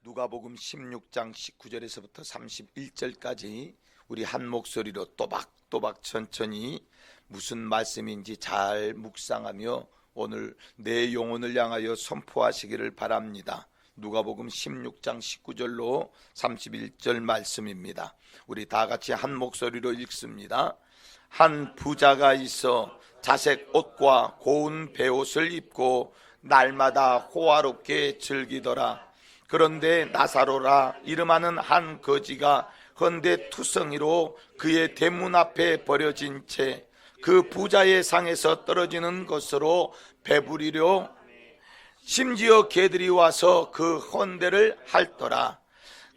누가복음 16장 19절에서부터 31절까지 우리 한 목소리로 또박또박 천천히 무슨 말씀인지 잘 묵상하며 오늘 내 영혼을 향하여 선포하시기를 바랍니다. 누가복음 16장 19절로 31절 말씀입니다. 우리 다 같이 한 목소리로 읽습니다. 한 부자가 있어 자색 옷과 고운 베옷을 입고 날마다 호화롭게 즐기더라. 그런데 나사로라 이름하는 한 거지가 헌데투성이로 그의 대문 앞에 버려진 채 그 부자의 상에서 떨어지는 것으로 배부리려 심지어 개들이 와서 그 헌데를 핥더라.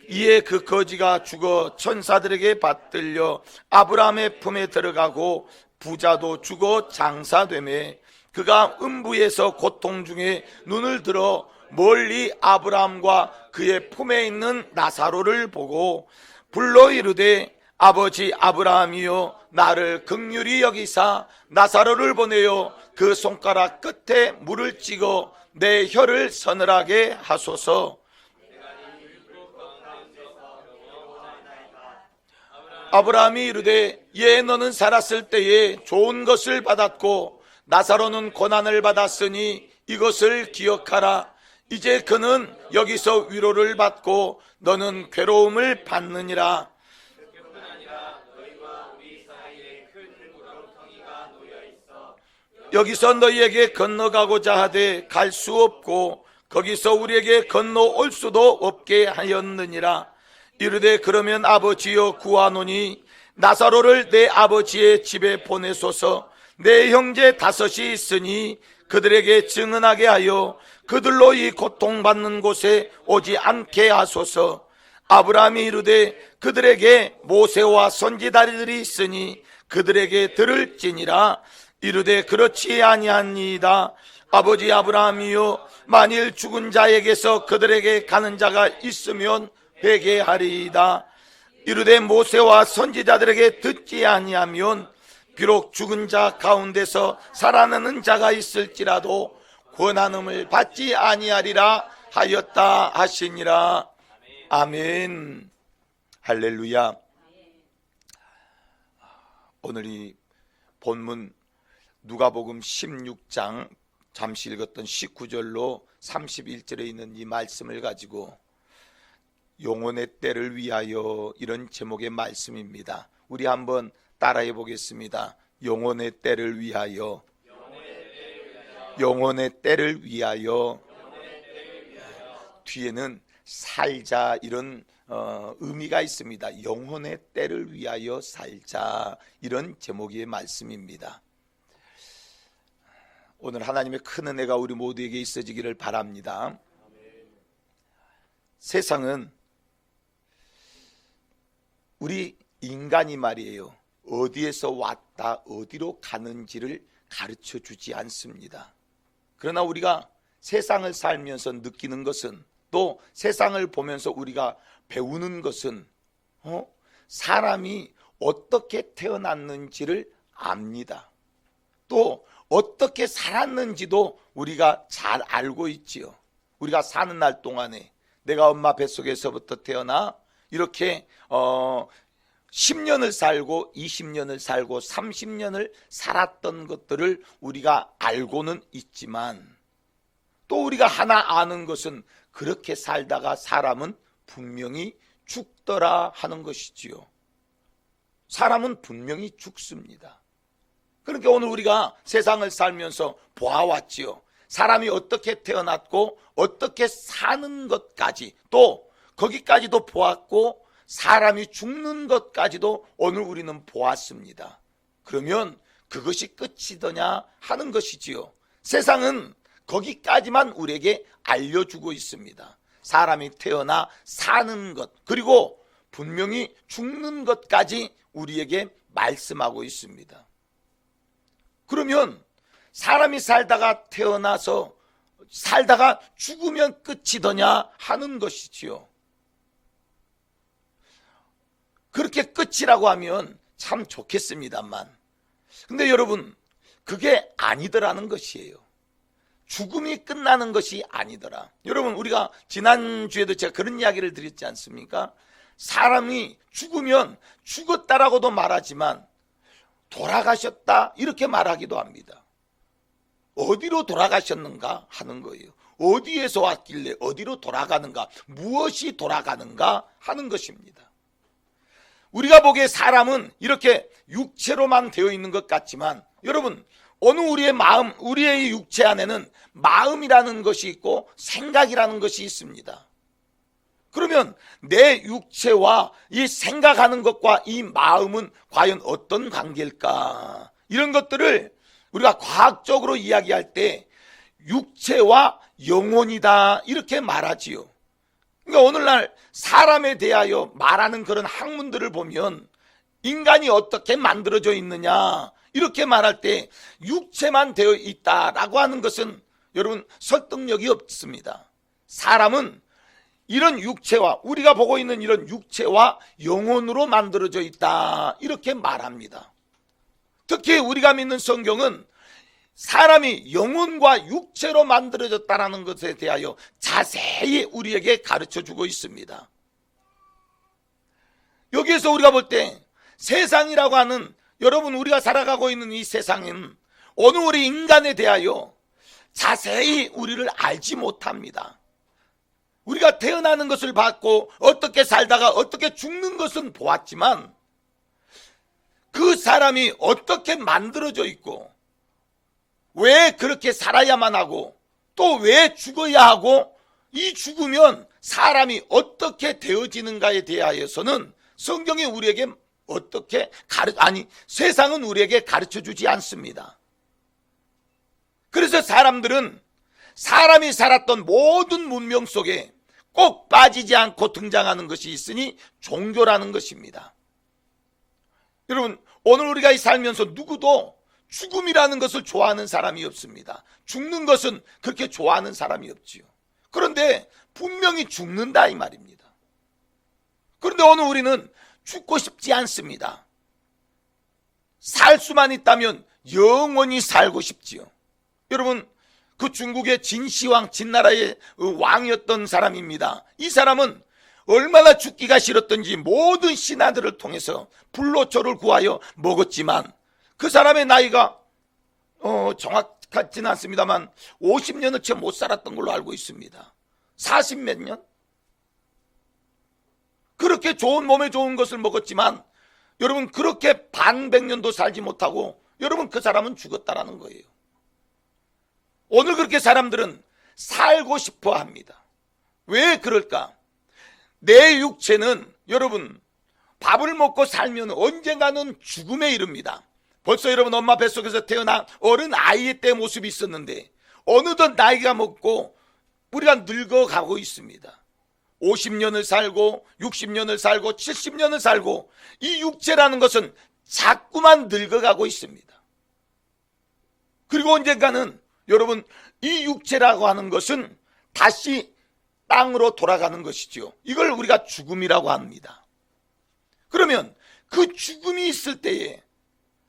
이에 그 거지가 죽어 천사들에게 받들려 아브라함의 품에 들어가고 부자도 죽어 장사되매 그가 음부에서 고통 중에 눈을 들어 멀리 아브라함과 그의 품에 있는 나사로를 보고 불러 이르되 아버지 아브라함이여 나를 긍휼히 여기사 나사로를 보내어 그 손가락 끝에 물을 찍어 내 혀를 서늘하게 하소서. 아브라함이 이르되 예 너는 살았을 때에 좋은 것을 받았고 나사로는 고난을 받았으니 이것을 기억하라. 이제 그는 여기서 위로를 받고 너는 괴로움을 받느니라. 여기서 너희에게 건너가고자 하되 갈 수 없고 거기서 우리에게 건너올 수도 없게 하였느니라. 이르되 그러면 아버지여 구하노니 나사로를 내 아버지의 집에 보내소서. 내 형제 5이 있으니 그들에게 증언하게 하여 그들로 이 고통받는 곳에 오지 않게 하소서. 아브라함이 이르되 그들에게 모세와 선지자들이 있으니 그들에게 들을지니라. 이르되 그렇지 아니하니이다. 아버지 아브라함이여 만일 죽은 자에게서 그들에게 가는 자가 있으면 회개하리이다. 이르되 모세와 선지자들에게 듣지 아니하면 비록 죽은 자 가운데서 살아나는 자가 있을지라도 권한음을 받지 아니하리라 하였다 하시니라. 아멘. 할렐루야. 오늘 이 본문 누가복음 16장 잠시 읽었던 19절로 31절에 있는 이 말씀을 가지고 영혼의 때를 위하여 이런 제목의 말씀입니다. 우리 한번 따라해 보겠습니다. 영혼의 때를 위하여. 영혼의 때를 위하여. 뒤에는 살자 이런 의미가 있습니다. 영혼의 때를 위하여 살자 이런 제목의 말씀입니다. 오늘 하나님의 큰 은혜가 우리 모두에게 있어지기를 바랍니다. 세상은 우리 인간이 말이에요, 어디에서 왔다 어디로 가는지를 가르쳐 주지 않습니다. 그러나 우리가 세상을 살면서 느끼는 것은, 또 세상을 보면서 우리가 배우는 것은 사람이 어떻게 태어났는지를 압니다. 또 어떻게 살았는지도 우리가 잘 알고 있지요. 우리가 사는 날 동안에 내가 엄마 뱃속에서부터 태어나 이렇게 10년을 살고 20년을 살고 30년을 살았던 것들을 우리가 알고는 있지만, 또 우리가 하나 아는 것은 그렇게 살다가 사람은 분명히 죽더라 하는 것이지요. 사람은 분명히 죽습니다. 그러니까 오늘 우리가 세상을 살면서 보아왔지요. 사람이 어떻게 태어났고 어떻게 사는 것까지, 또 거기까지도 보았고 사람이 죽는 것까지도 오늘 우리는 보았습니다. 그러면 그것이 끝이더냐 하는 것이지요. 세상은 거기까지만 우리에게 알려주고 있습니다. 사람이 태어나 사는 것, 그리고 분명히 죽는 것까지 우리에게 말씀하고 있습니다. 그러면 사람이 살다가 태어나서 살다가 죽으면 끝이더냐 하는 것이지요. 그렇게 끝이라고 하면 참 좋겠습니다만, 근데 여러분 그게 아니더라는 것이에요. 죽음이 끝나는 것이 아니더라. 여러분, 우리가 지난주에도 제가 그런 이야기를 드렸지 않습니까? 사람이 죽으면 죽었다라고도 말하지만 돌아가셨다 이렇게 말하기도 합니다. 어디로 돌아가셨는가 하는 거예요. 어디에서 왔길래 어디로 돌아가는가, 무엇이 돌아가는가 하는 것입니다. 우리가 보기에 사람은 이렇게 육체로만 되어 있는 것 같지만, 여러분, 어느 우리의 마음, 우리의 육체 안에는 마음이라는 것이 있고 생각이라는 것이 있습니다. 그러면 내 육체와 이 생각하는 것과 이 마음은 과연 어떤 관계일까? 이런 것들을 우리가 과학적으로 이야기할 때 육체와 영혼이다 이렇게 말하지요. 그러니까 오늘날 사람에 대하여 말하는 그런 학문들을 보면 인간이 어떻게 만들어져 있느냐 이렇게 말할 때 육체만 되어 있다라고 하는 것은 여러분 설득력이 없습니다. 사람은 이런 육체와, 우리가 보고 있는 이런 육체와 영혼으로 만들어져 있다 이렇게 말합니다. 특히 우리가 믿는 성경은 사람이 영혼과 육체로 만들어졌다는 것에 대하여 자세히 우리에게 가르쳐주고 있습니다. 여기에서 우리가 볼 때 세상이라고 하는, 여러분, 우리가 살아가고 있는 이 세상은 어느 우리 인간에 대하여 자세히 우리를 알지 못합니다. 우리가 태어나는 것을 봤고 어떻게 살다가 어떻게 죽는 것은 보았지만 그 사람이 어떻게 만들어져 있고 왜 그렇게 살아야만 하고 또 왜 죽어야 하고 이 죽으면 사람이 어떻게 되어지는가에 대하여서는 성경이 우리에게 세상은 우리에게 가르쳐 주지 않습니다. 그래서 사람들은 사람이 살았던 모든 문명 속에 꼭 빠지지 않고 등장하는 것이 있으니 종교라는 것입니다. 여러분, 오늘 우리가 살면서 누구도 죽음이라는 것을 좋아하는 사람이 없습니다. 죽는 것은 그렇게 좋아하는 사람이 없지요. 그런데 분명히 죽는다 이 말입니다. 그런데 오늘 우리는 죽고 싶지 않습니다. 살 수만 있다면 영원히 살고 싶지요. 여러분, 그 중국의 진시황, 진나라의 왕이었던 사람입니다. 이 사람은 얼마나 죽기가 싫었던지 모든 신하들을 통해서 불로초를 구하여 먹었지만 그 사람의 나이가 정확하지는 않습니다만 50년을 채 못 살았던 걸로 알고 있습니다. 40 몇 년? 그렇게 좋은, 몸에 좋은 것을 먹었지만 여러분 그렇게 반백년도 살지 못하고 여러분 그 사람은 죽었다라는 거예요. 오늘 그렇게 사람들은 살고 싶어 합니다. 왜 그럴까? 내 육체는 여러분 밥을 먹고 살면 언젠가는 죽음에 이릅니다. 벌써 여러분 엄마 뱃속에서 태어난 어른 아이의 때 모습이 있었는데 어느덧 나이가 먹고 우리가 늙어가고 있습니다. 50년을 살고 60년을 살고 70년을 살고 이 육체라는 것은 자꾸만 늙어가고 있습니다. 그리고 언젠가는 여러분 이 육체라고 하는 것은 다시 땅으로 돌아가는 것이죠. 이걸 우리가 죽음이라고 합니다. 그러면 그 죽음이 있을 때에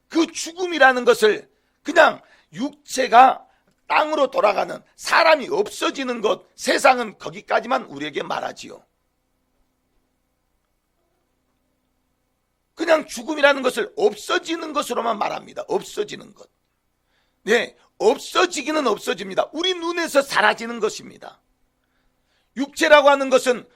그 죽음이라는 것을 그냥 육체가 땅으로 돌아가는, 사람이 없어지는 것, 세상은 거기까지만 우리에게 말하지요. 그냥 죽음이라는 것을 없어지는 것으로만 말합니다. 없어지는 것. 네, 없어지기는 없어집니다. 우리 눈에서 사라지는 것입니다. 육체라고 하는 것은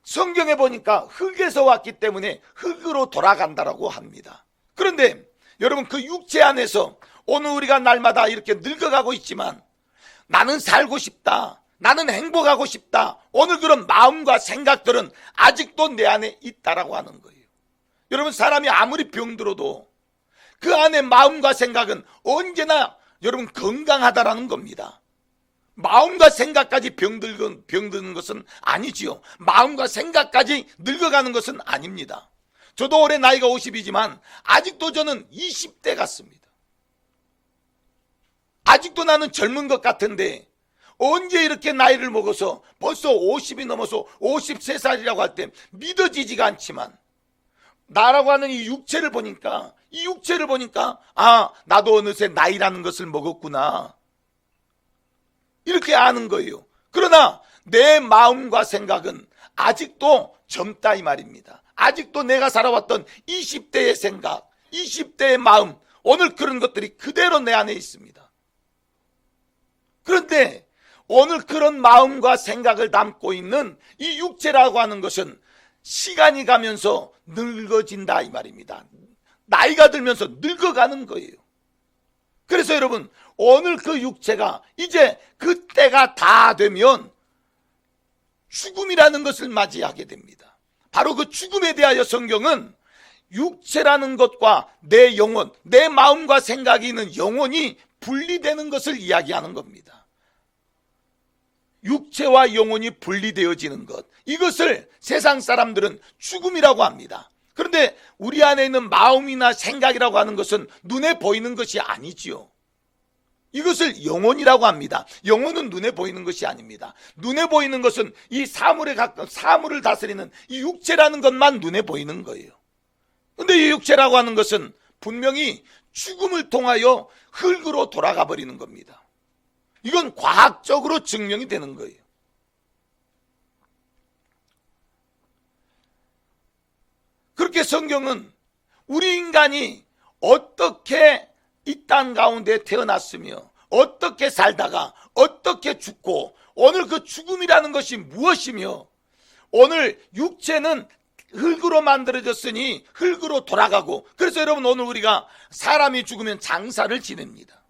성경에 보니까 흙에서 왔기 때문에 흙으로 돌아간다라고 합니다. 그런데 여러분 그 육체 안에서 오늘 우리가 날마다 이렇게 늙어가고 있지만 나는 살고 싶다, 나는 행복하고 싶다, 오늘 그런 마음과 생각들은 아직도 내 안에 있다라고 하는 거예요. 여러분 사람이 아무리 병들어도 그 안에 마음과 생각은 언제나 여러분 건강하다라는 겁니다. 마음과 생각까지 병드는 것은 아니지요. 마음과 생각까지 늙어가는 것은 아닙니다. 저도 올해 나이가 50이지만 아직도 저는 20대 같습니다. 아직도 나는 젊은 것 같은데 언제 이렇게 나이를 먹어서 벌써 50이 넘어서 53살이라고 할 때 믿어지지가 않지만 나라고 하는 이 육체를 보니까 아, 나도 어느새 나이라는 것을 먹었구나. 이렇게 아는 거예요. 그러나 내 마음과 생각은 아직도 젊다 이 말입니다. 아직도 내가 살아왔던 20대의 생각, 20대의 마음, 오늘 그런 것들이 그대로 내 안에 있습니다. 그런데 오늘 그런 마음과 생각을 담고 있는 이 육체라고 하는 것은 시간이 가면서 늙어진다 이 말입니다. 나이가 들면서 늙어가는 거예요. 그래서 여러분, 오늘 그 육체가 이제 그 때가 다 되면 죽음이라는 것을 맞이하게 됩니다. 바로 그 죽음에 대하여 성경은 육체라는 것과 내 영혼, 내 마음과 생각이 있는 영혼이 분리되는 것을 이야기하는 겁니다. 육체와 영혼이 분리되어지는 것, 이것을 세상 사람들은 죽음이라고 합니다. 그런데 우리 안에 있는 마음이나 생각이라고 하는 것은 눈에 보이는 것이 아니지요. 이것을 영혼이라고 합니다. 영혼은 눈에 보이는 것이 아닙니다. 눈에 보이는 것은 이 사물을 다스리는 이 육체라는 것만 눈에 보이는 거예요. 그런데 이 육체라고 하는 것은 분명히 죽음을 통하여 흙으로 돌아가 버리는 겁니다. 이건 과학적으로 증명이 되는 거예요. 그렇게 성경은 우리 인간이 어떻게 이 땅 가운데 태어났으며 어떻게 살다가 어떻게 죽고 오늘 그 죽음이라는 것이 무엇이며 오늘 육체는 흙으로 만들어졌으니 흙으로 돌아가고, 그래서 여러분 오늘 우리가 사람이 죽으면 장사를 지냅니다.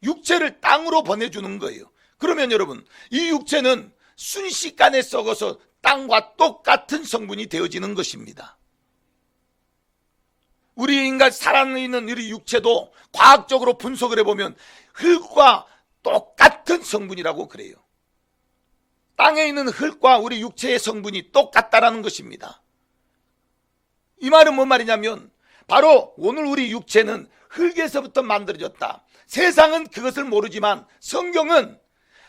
육체를 땅으로 보내주는 거예요. 그러면 여러분, 이 육체는 순식간에 썩어서 땅과 똑같은 성분이 되어지는 것입니다. 우리 인간 살아있는 우리 육체도 과학적으로 분석을 해보면 흙과 똑같은 성분이라고 그래요. 땅에 있는 흙과 우리 육체의 성분이 똑같다라는 것입니다. 이 말은 뭔 말이냐면 바로 오늘 우리 육체는 흙에서부터 만들어졌다. 세상은 그것을 모르지만 성경은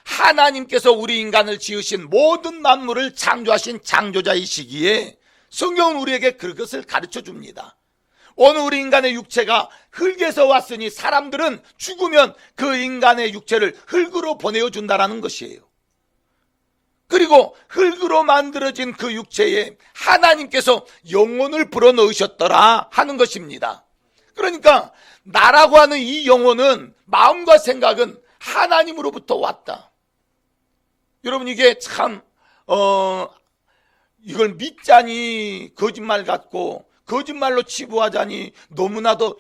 하나님께서 우리 인간을 지으신 모든 만물을 창조하신 창조자이시기에 성경은 우리에게 그것을 가르쳐 줍니다. 오늘 우리 인간의 육체가 흙에서 왔으니 사람들은 죽으면 그 인간의 육체를 흙으로 보내어 준다라는 것이에요. 그리고 흙으로 만들어진 그 육체에 하나님께서 영혼을 불어넣으셨더라 하는 것입니다. 그러니까 나라고 하는 이 영혼은, 마음과 생각은 하나님으로부터 왔다. 여러분, 이게 참 이걸 믿자니 거짓말 같고 거짓말로 치부하자니 너무나도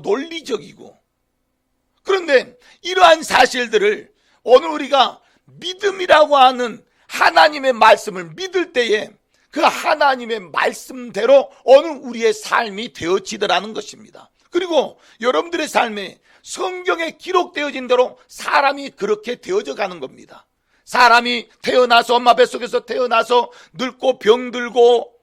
논리적이고, 그런데 이러한 사실들을 오늘 우리가 믿음이라고 하는 하나님의 말씀을 믿을 때에 그 하나님의 말씀대로 오늘 우리의 삶이 되어지더라는 것입니다. 그리고 여러분들의 삶에 성경에 기록되어진 대로 사람이 그렇게 되어져 가는 겁니다. 사람이 태어나서 엄마 뱃속에서 태어나서 늙고 병들고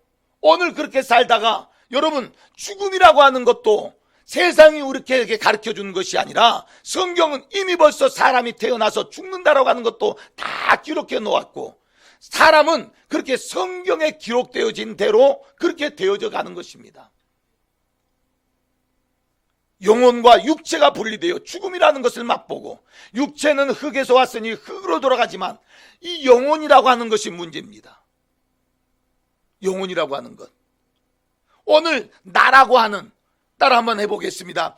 오늘 그렇게 살다가 여러분, 죽음이라고 하는 것도 세상이 우리에게 가르쳐 주는 것이 아니라 성경은 이미 벌써 사람이 태어나서 죽는다라고 하는 것도 다 기록해 놓았고, 사람은 그렇게 성경에 기록되어진 대로 그렇게 되어져 가는 것입니다. 영혼과 육체가 분리되어 죽음이라는 것을 맛보고, 육체는 흙에서 왔으니 흙으로 돌아가지만 이 영혼이라고 하는 것이 문제입니다. 영혼이라고 하는 것, 오늘 나라고 하는, 따라 한번 해보겠습니다.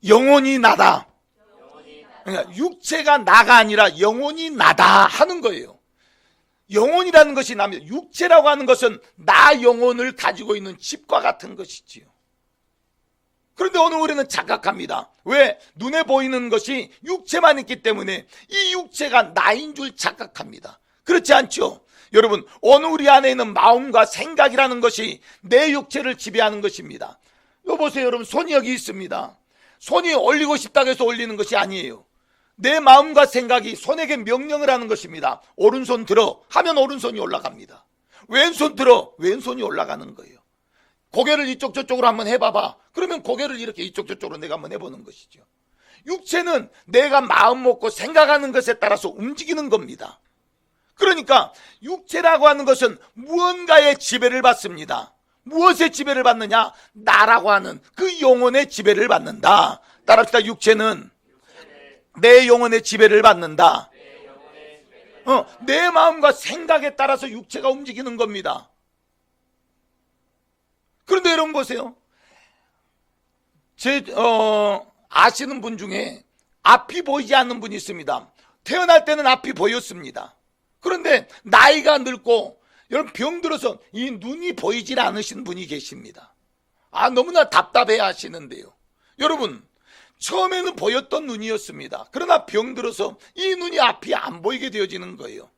영혼이 나다. 그러니까 육체가 나가 아니라 영혼이 나다 하는 거예요. 영혼이라는 것이 나면, 육체라고 하는 것은 나 영혼을 가지고 있는 집과 같은 것이지요. 그런데 오늘 우리는 착각합니다. 왜? 눈에 보이는 것이 육체만 있기 때문에 이 육체가 나인 줄 착각합니다. 그렇지 않죠? 여러분, 오늘 우리 안에 있는 마음과 생각이라는 것이 내 육체를 지배하는 것입니다. 이거 보세요. 여러분, 손이 여기 있습니다. 손이 올리고 싶다고 해서 올리는 것이 아니에요. 내 마음과 생각이 손에게 명령을 하는 것입니다. 오른손 들어 하면 오른손이 올라갑니다. 왼손 들어, 왼손이 올라가는 거예요. 고개를 이쪽 저쪽으로 한번 해봐봐. 그러면 고개를 이렇게 이쪽 저쪽으로 내가 한번 해보는 것이죠. 육체는 내가 마음 먹고 생각하는 것에 따라서 움직이는 겁니다. 그러니까 육체라고 하는 것은 무언가의 지배를 받습니다. 무엇의 지배를 받느냐? 나라고 하는 그 영혼의 지배를 받는다. 따라합시다. 육체는 내 영혼의 지배를 받는다. 내 마음과 생각에 따라서 육체가 움직이는 겁니다. 그런데 여러분 보세요. 아시는 분 중에 앞이 보이지 않는 분이 있습니다. 태어날 때는 앞이 보였습니다. 그런데 나이가 늙고 여러분 병들어서 이 눈이 보이질 않으신 분이 계십니다. 너무나 답답해 하시는데요. 여러분, 처음에는 보였던 눈이었습니다. 그러나 병들어서 이 눈이 앞이 안 보이게 되어지는 거예요.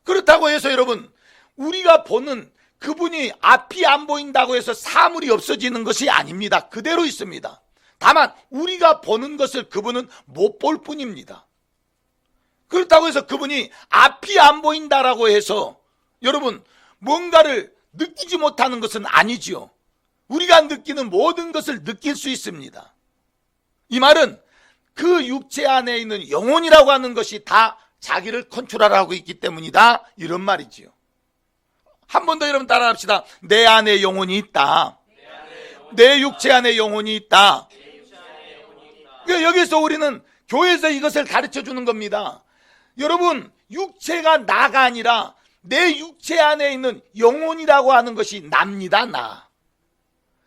그렇다고 해서 여러분, 우리가 보는 그분이 앞이 안 보인다고 해서 사물이 없어지는 것이 아닙니다. 그대로 있습니다. 다만 우리가 보는 것을 그분은 못 볼 뿐입니다. 그렇다고 해서 그분이 앞이 안 보인다라고 해서 여러분 뭔가를 느끼지 못하는 것은 아니지요. 우리가 느끼는 모든 것을 느낄 수 있습니다. 이 말은 그 육체 안에 있는 영혼이라고 하는 것이 다 자기를 컨트롤하고 있기 때문이다, 이런 말이지요. 한 번 더 여러분 따라합시다. 내 안에 영혼이 있다. 내 육체 안에 영혼이 있다. 그러니까 여기서 우리는 교회에서 이것을 가르쳐 주는 겁니다. 여러분, 육체가 나가 아니라 내 육체 안에 있는 영혼이라고 하는 것이 납니다, 나.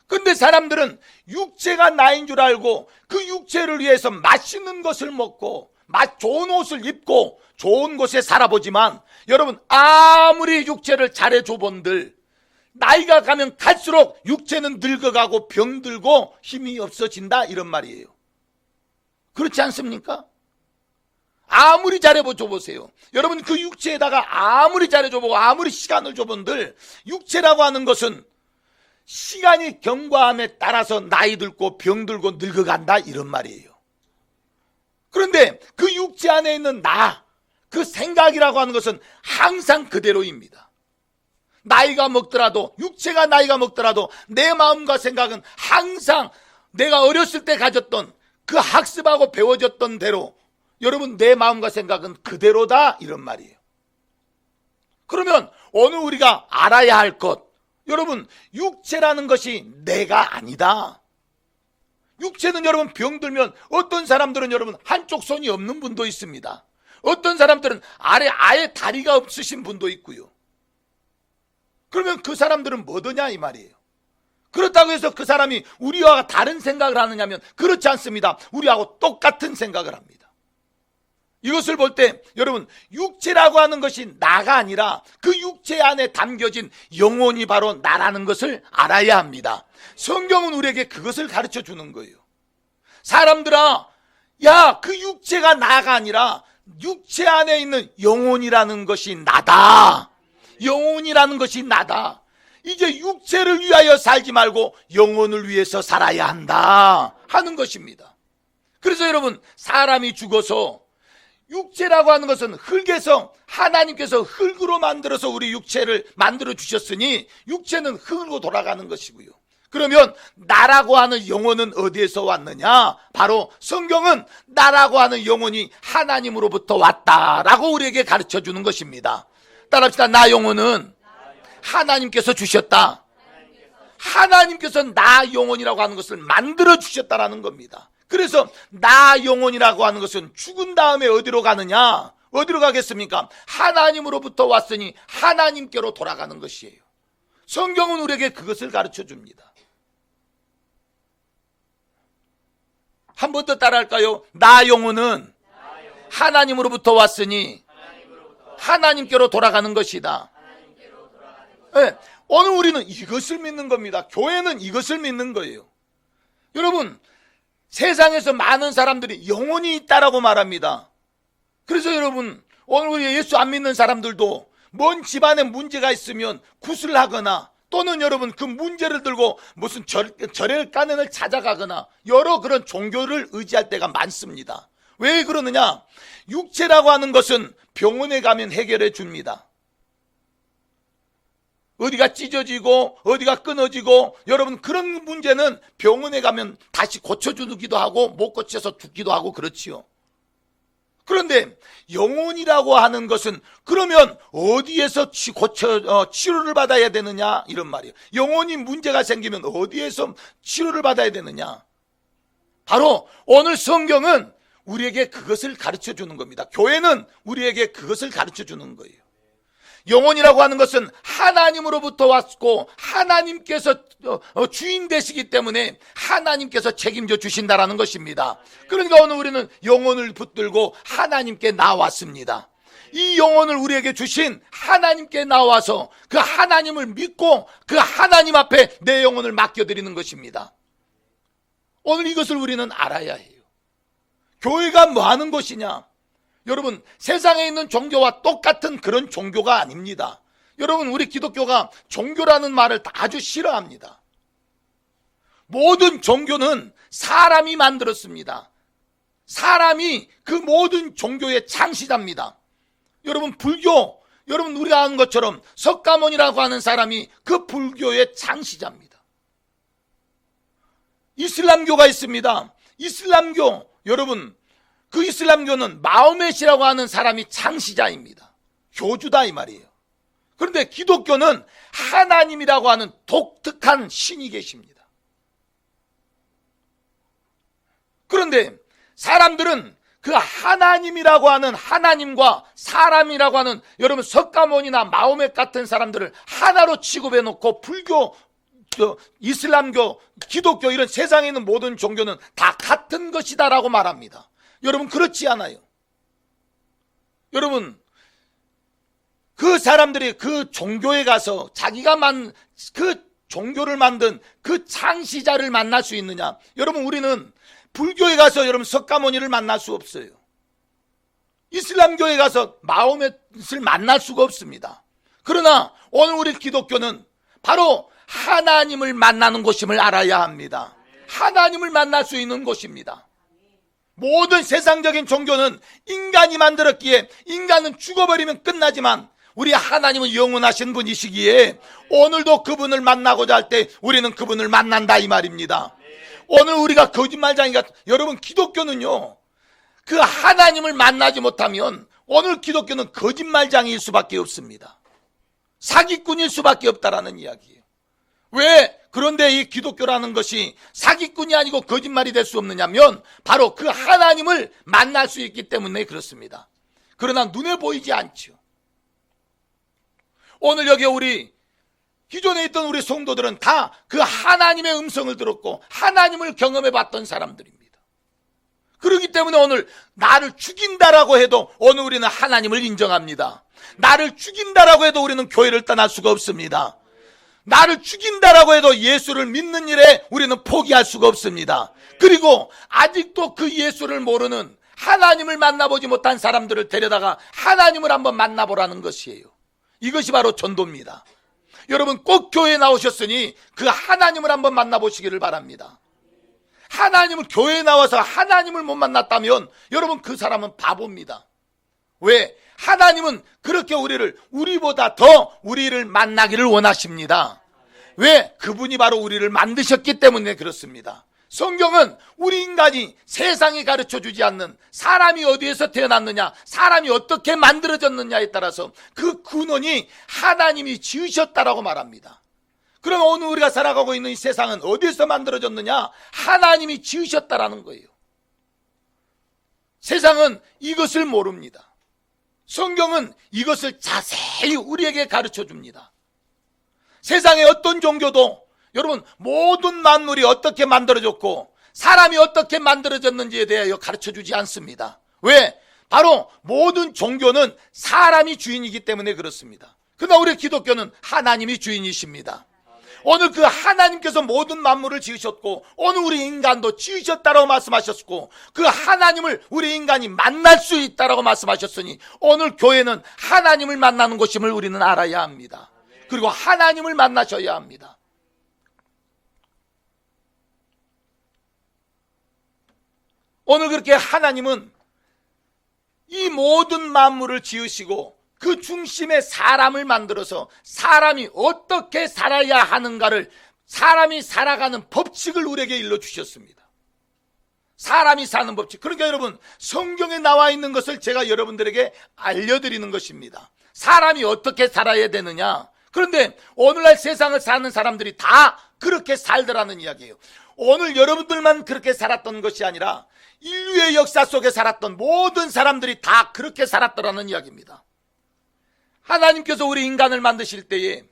근데 사람들은 육체가 나인 줄 알고 그 육체를 위해서 맛있는 것을 먹고 좋은 옷을 입고 좋은 곳에 살아보지만 여러분, 아무리 육체를 잘해줘 본들 나이가 가면 갈수록 육체는 늙어가고 병들고 힘이 없어진다, 이런 말이에요. 그렇지 않습니까? 아무리 잘해줘 보세요. 여러분, 그 육체에다가 아무리 잘해줘 보고 아무리 시간을 줘본들 육체라고 하는 것은 시간이 경과함에 따라서 나이 들고 병들고 늙어간다, 이런 말이에요. 그런데 그 육체 안에 있는 나, 그 생각이라고 하는 것은 항상 그대로입니다. 나이가 먹더라도, 육체가 나이가 먹더라도 내 마음과 생각은 항상 내가 어렸을 때 가졌던 그 학습하고 배워졌던 대로 여러분 내 마음과 생각은 그대로다, 이런 말이에요. 그러면 오늘 우리가 알아야 할 것, 여러분 육체라는 것이 내가 아니다. 육체는 여러분 병들면 어떤 사람들은 여러분 한쪽 손이 없는 분도 있습니다. 어떤 사람들은 아예 다리가 없으신 분도 있고요. 그러면 그 사람들은 뭐더냐, 이 말이에요. 그렇다고 해서 그 사람이 우리와 다른 생각을 하느냐면 그렇지 않습니다. 우리하고 똑같은 생각을 합니다. 이것을 볼 때 여러분, 육체라고 하는 것이 나가 아니라 그 육체 안에 담겨진 영혼이 바로 나라는 것을 알아야 합니다. 성경은 우리에게 그것을 가르쳐 주는 거예요. 사람들아, 야, 그 육체가 나가 아니라 육체 안에 있는 영혼이라는 것이 나다. 영혼이라는 것이 나다. 이제 육체를 위하여 살지 말고 영혼을 위해서 살아야 한다 하는 것입니다. 그래서 여러분, 사람이 죽어서 육체라고 하는 것은 흙에서 하나님께서 흙으로 만들어서 우리 육체를 만들어 주셨으니 육체는 흙으로 돌아가는 것이고요. 그러면 나라고 하는 영혼은 어디에서 왔느냐? 바로 성경은 나라고 하는 영혼이 하나님으로부터 왔다라고 우리에게 가르쳐 주는 것입니다. 따라합시다. 나 영혼은 하나님께서 주셨다. 하나님께서 나 영혼이라고 하는 것을 만들어 주셨다라는 겁니다. 그래서 나 영혼이라고 하는 것은 죽은 다음에 어디로 가느냐? 어디로 가겠습니까? 하나님으로부터 왔으니 하나님께로 돌아가는 것이에요. 성경은 우리에게 그것을 가르쳐 줍니다. 한 번 더 따라할까요? 나 영혼은 하나님으로부터 왔으니 하나님께로 돌아가는 것이다. 네, 오늘 우리는 이것을 믿는 겁니다. 교회는 이것을 믿는 거예요. 여러분, 세상에서 많은 사람들이 영혼이 있다라고 말합니다. 그래서 여러분, 오늘 우리 예수 안 믿는 사람들도 먼 집안에 문제가 있으면 굿을 하거나 또는 여러분 그 문제를 들고 무슨 절혈가능을 찾아가거나 여러 그런 종교를 의지할 때가 많습니다. 왜 그러느냐? 육체라고 하는 것은 병원에 가면 해결해 줍니다. 어디가 찢어지고 어디가 끊어지고 여러분 그런 문제는 병원에 가면 다시 고쳐주기도 하고 못 고쳐서 죽기도 하고 그렇지요. 그런데 영혼이라고 하는 것은 그러면 어디에서 치료를 받아야 되느냐, 이런 말이에요. 영혼이 문제가 생기면 어디에서 치료를 받아야 되느냐? 바로 오늘 성경은 우리에게 그것을 가르쳐 주는 겁니다. 교회는 우리에게 그것을 가르쳐 주는 거예요. 영혼이라고 하는 것은 하나님으로부터 왔고 하나님께서 주인 되시기 때문에 하나님께서 책임져 주신다라는 것입니다. 그러니까 오늘 우리는 영혼을 붙들고 하나님께 나왔습니다. 이 영혼을 우리에게 주신 하나님께 나와서 그 하나님을 믿고 그 하나님 앞에 내 영혼을 맡겨드리는 것입니다. 오늘 이것을 우리는 알아야 해요. 교회가 뭐 하는 것이냐? 여러분, 세상에 있는 종교와 똑같은 그런 종교가 아닙니다. 여러분, 우리 기독교가 종교라는 말을 아주 싫어합니다. 모든 종교는 사람이 만들었습니다. 사람이 그 모든 종교의 창시자입니다. 여러분, 불교, 여러분 우리가 아는 것처럼 석가모니라고 하는 사람이 그 불교의 창시자입니다. 이슬람교가 있습니다. 이슬람교, 여러분, 그 이슬람교는 마호멧이라고 하는 사람이 창시자입니다. 교주다 이 말이에요. 그런데 기독교는 하나님이라고 하는 독특한 신이 계십니다. 그런데 사람들은 그 하나님이라고 하는 하나님과 사람이라고 하는 여러분 석가모니나 마호멧 같은 사람들을 하나로 취급해 놓고 불교, 이슬람교, 기독교 이런 세상에 있는 모든 종교는 다 같은 것이다라고 말합니다. 여러분 그렇지 않아요. 여러분 그 사람들이 그 종교에 가서 자기가 그 종교를 만든 그 창시자를 만날 수 있느냐? 여러분 우리는 불교에 가서 여러분 석가모니를 만날 수 없어요. 이슬람교에 가서 마호멧을 만날 수가 없습니다. 그러나 오늘 우리 기독교는 바로 하나님을 만나는 곳임을 알아야 합니다. 하나님을 만날 수 있는 곳입니다. 모든 세상적인 종교는 인간이 만들었기에 인간은 죽어버리면 끝나지만 우리 하나님은 영원하신 분이시기에 오늘도 그분을 만나고자 할 때 우리는 그분을 만난다 이 말입니다. 오늘 우리가 거짓말장이가, 여러분 기독교는요 그 하나님을 만나지 못하면 오늘 기독교는 거짓말장이일 수밖에 없습니다. 사기꾼일 수밖에 없다라는 이야기예요. 왜 그런데 이 기독교라는 것이 사기꾼이 아니고 거짓말이 될 수 없느냐면 바로 그 하나님을 만날 수 있기 때문에 그렇습니다. 그러나 눈에 보이지 않죠. 오늘 여기 우리 기존에 있던 우리 성도들은 다 그 하나님의 음성을 들었고 하나님을 경험해 봤던 사람들입니다. 그렇기 때문에 오늘 나를 죽인다라고 해도 오늘 우리는 하나님을 인정합니다. 나를 죽인다라고 해도 우리는 교회를 떠날 수가 없습니다. 나를 죽인다라고 해도 예수를 믿는 일에 우리는 포기할 수가 없습니다. 그리고 아직도 그 예수를 모르는 하나님을 만나보지 못한 사람들을 데려다가 하나님을 한번 만나보라는 것이에요. 이것이 바로 전도입니다. 여러분 꼭 교회에 나오셨으니 그 하나님을 한번 만나보시기를 바랍니다. 하나님을 교회에 나와서 하나님을 못 만났다면 여러분 그 사람은 바보입니다. 왜? 하나님은 그렇게 우리보다 더 우리를 만나기를 원하십니다. 왜? 그분이 바로 우리를 만드셨기 때문에 그렇습니다. 성경은 우리 인간이 세상이 가르쳐주지 않는 사람이 어디에서 태어났느냐, 사람이 어떻게 만들어졌느냐에 따라서 그 근원이 하나님이 지으셨다라고 말합니다. 그럼 오늘 우리가 살아가고 있는 이 세상은 어디에서 만들어졌느냐? 하나님이 지으셨다라는 거예요. 세상은 이것을 모릅니다. 성경은 이것을 자세히 우리에게 가르쳐 줍니다. 세상의 어떤 종교도 여러분 모든 만물이 어떻게 만들어졌고 사람이 어떻게 만들어졌는지에 대하여 가르쳐 주지 않습니다. 왜? 바로 모든 종교는 사람이 주인이기 때문에 그렇습니다. 그러나 우리 기독교는 하나님이 주인이십니다. 오늘 그 하나님께서 모든 만물을 지으셨고 오늘 우리 인간도 지으셨다라고 말씀하셨고 그 하나님을 우리 인간이 만날 수 있다라고 말씀하셨으니 오늘 교회는 하나님을 만나는 곳임을 우리는 알아야 합니다. 그리고 하나님을 만나셔야 합니다. 오늘 그렇게 하나님은 이 모든 만물을 지으시고 그 중심에 사람을 만들어서 사람이 어떻게 살아야 하는가를 사람이 살아가는 법칙을 우리에게 일러주셨습니다. 사람이 사는 법칙. 그러니까 여러분 성경에 나와 있는 것을 제가 여러분들에게 알려드리는 것입니다. 사람이 어떻게 살아야 되느냐. 그런데 오늘날 세상을 사는 사람들이 다 그렇게 살더라는 이야기예요. 오늘 여러분들만 그렇게 살았던 것이 아니라 인류의 역사 속에 살았던 모든 사람들이 다 그렇게 살았더라는 이야기입니다. 하나님께서 우리 인간을 만드실 때에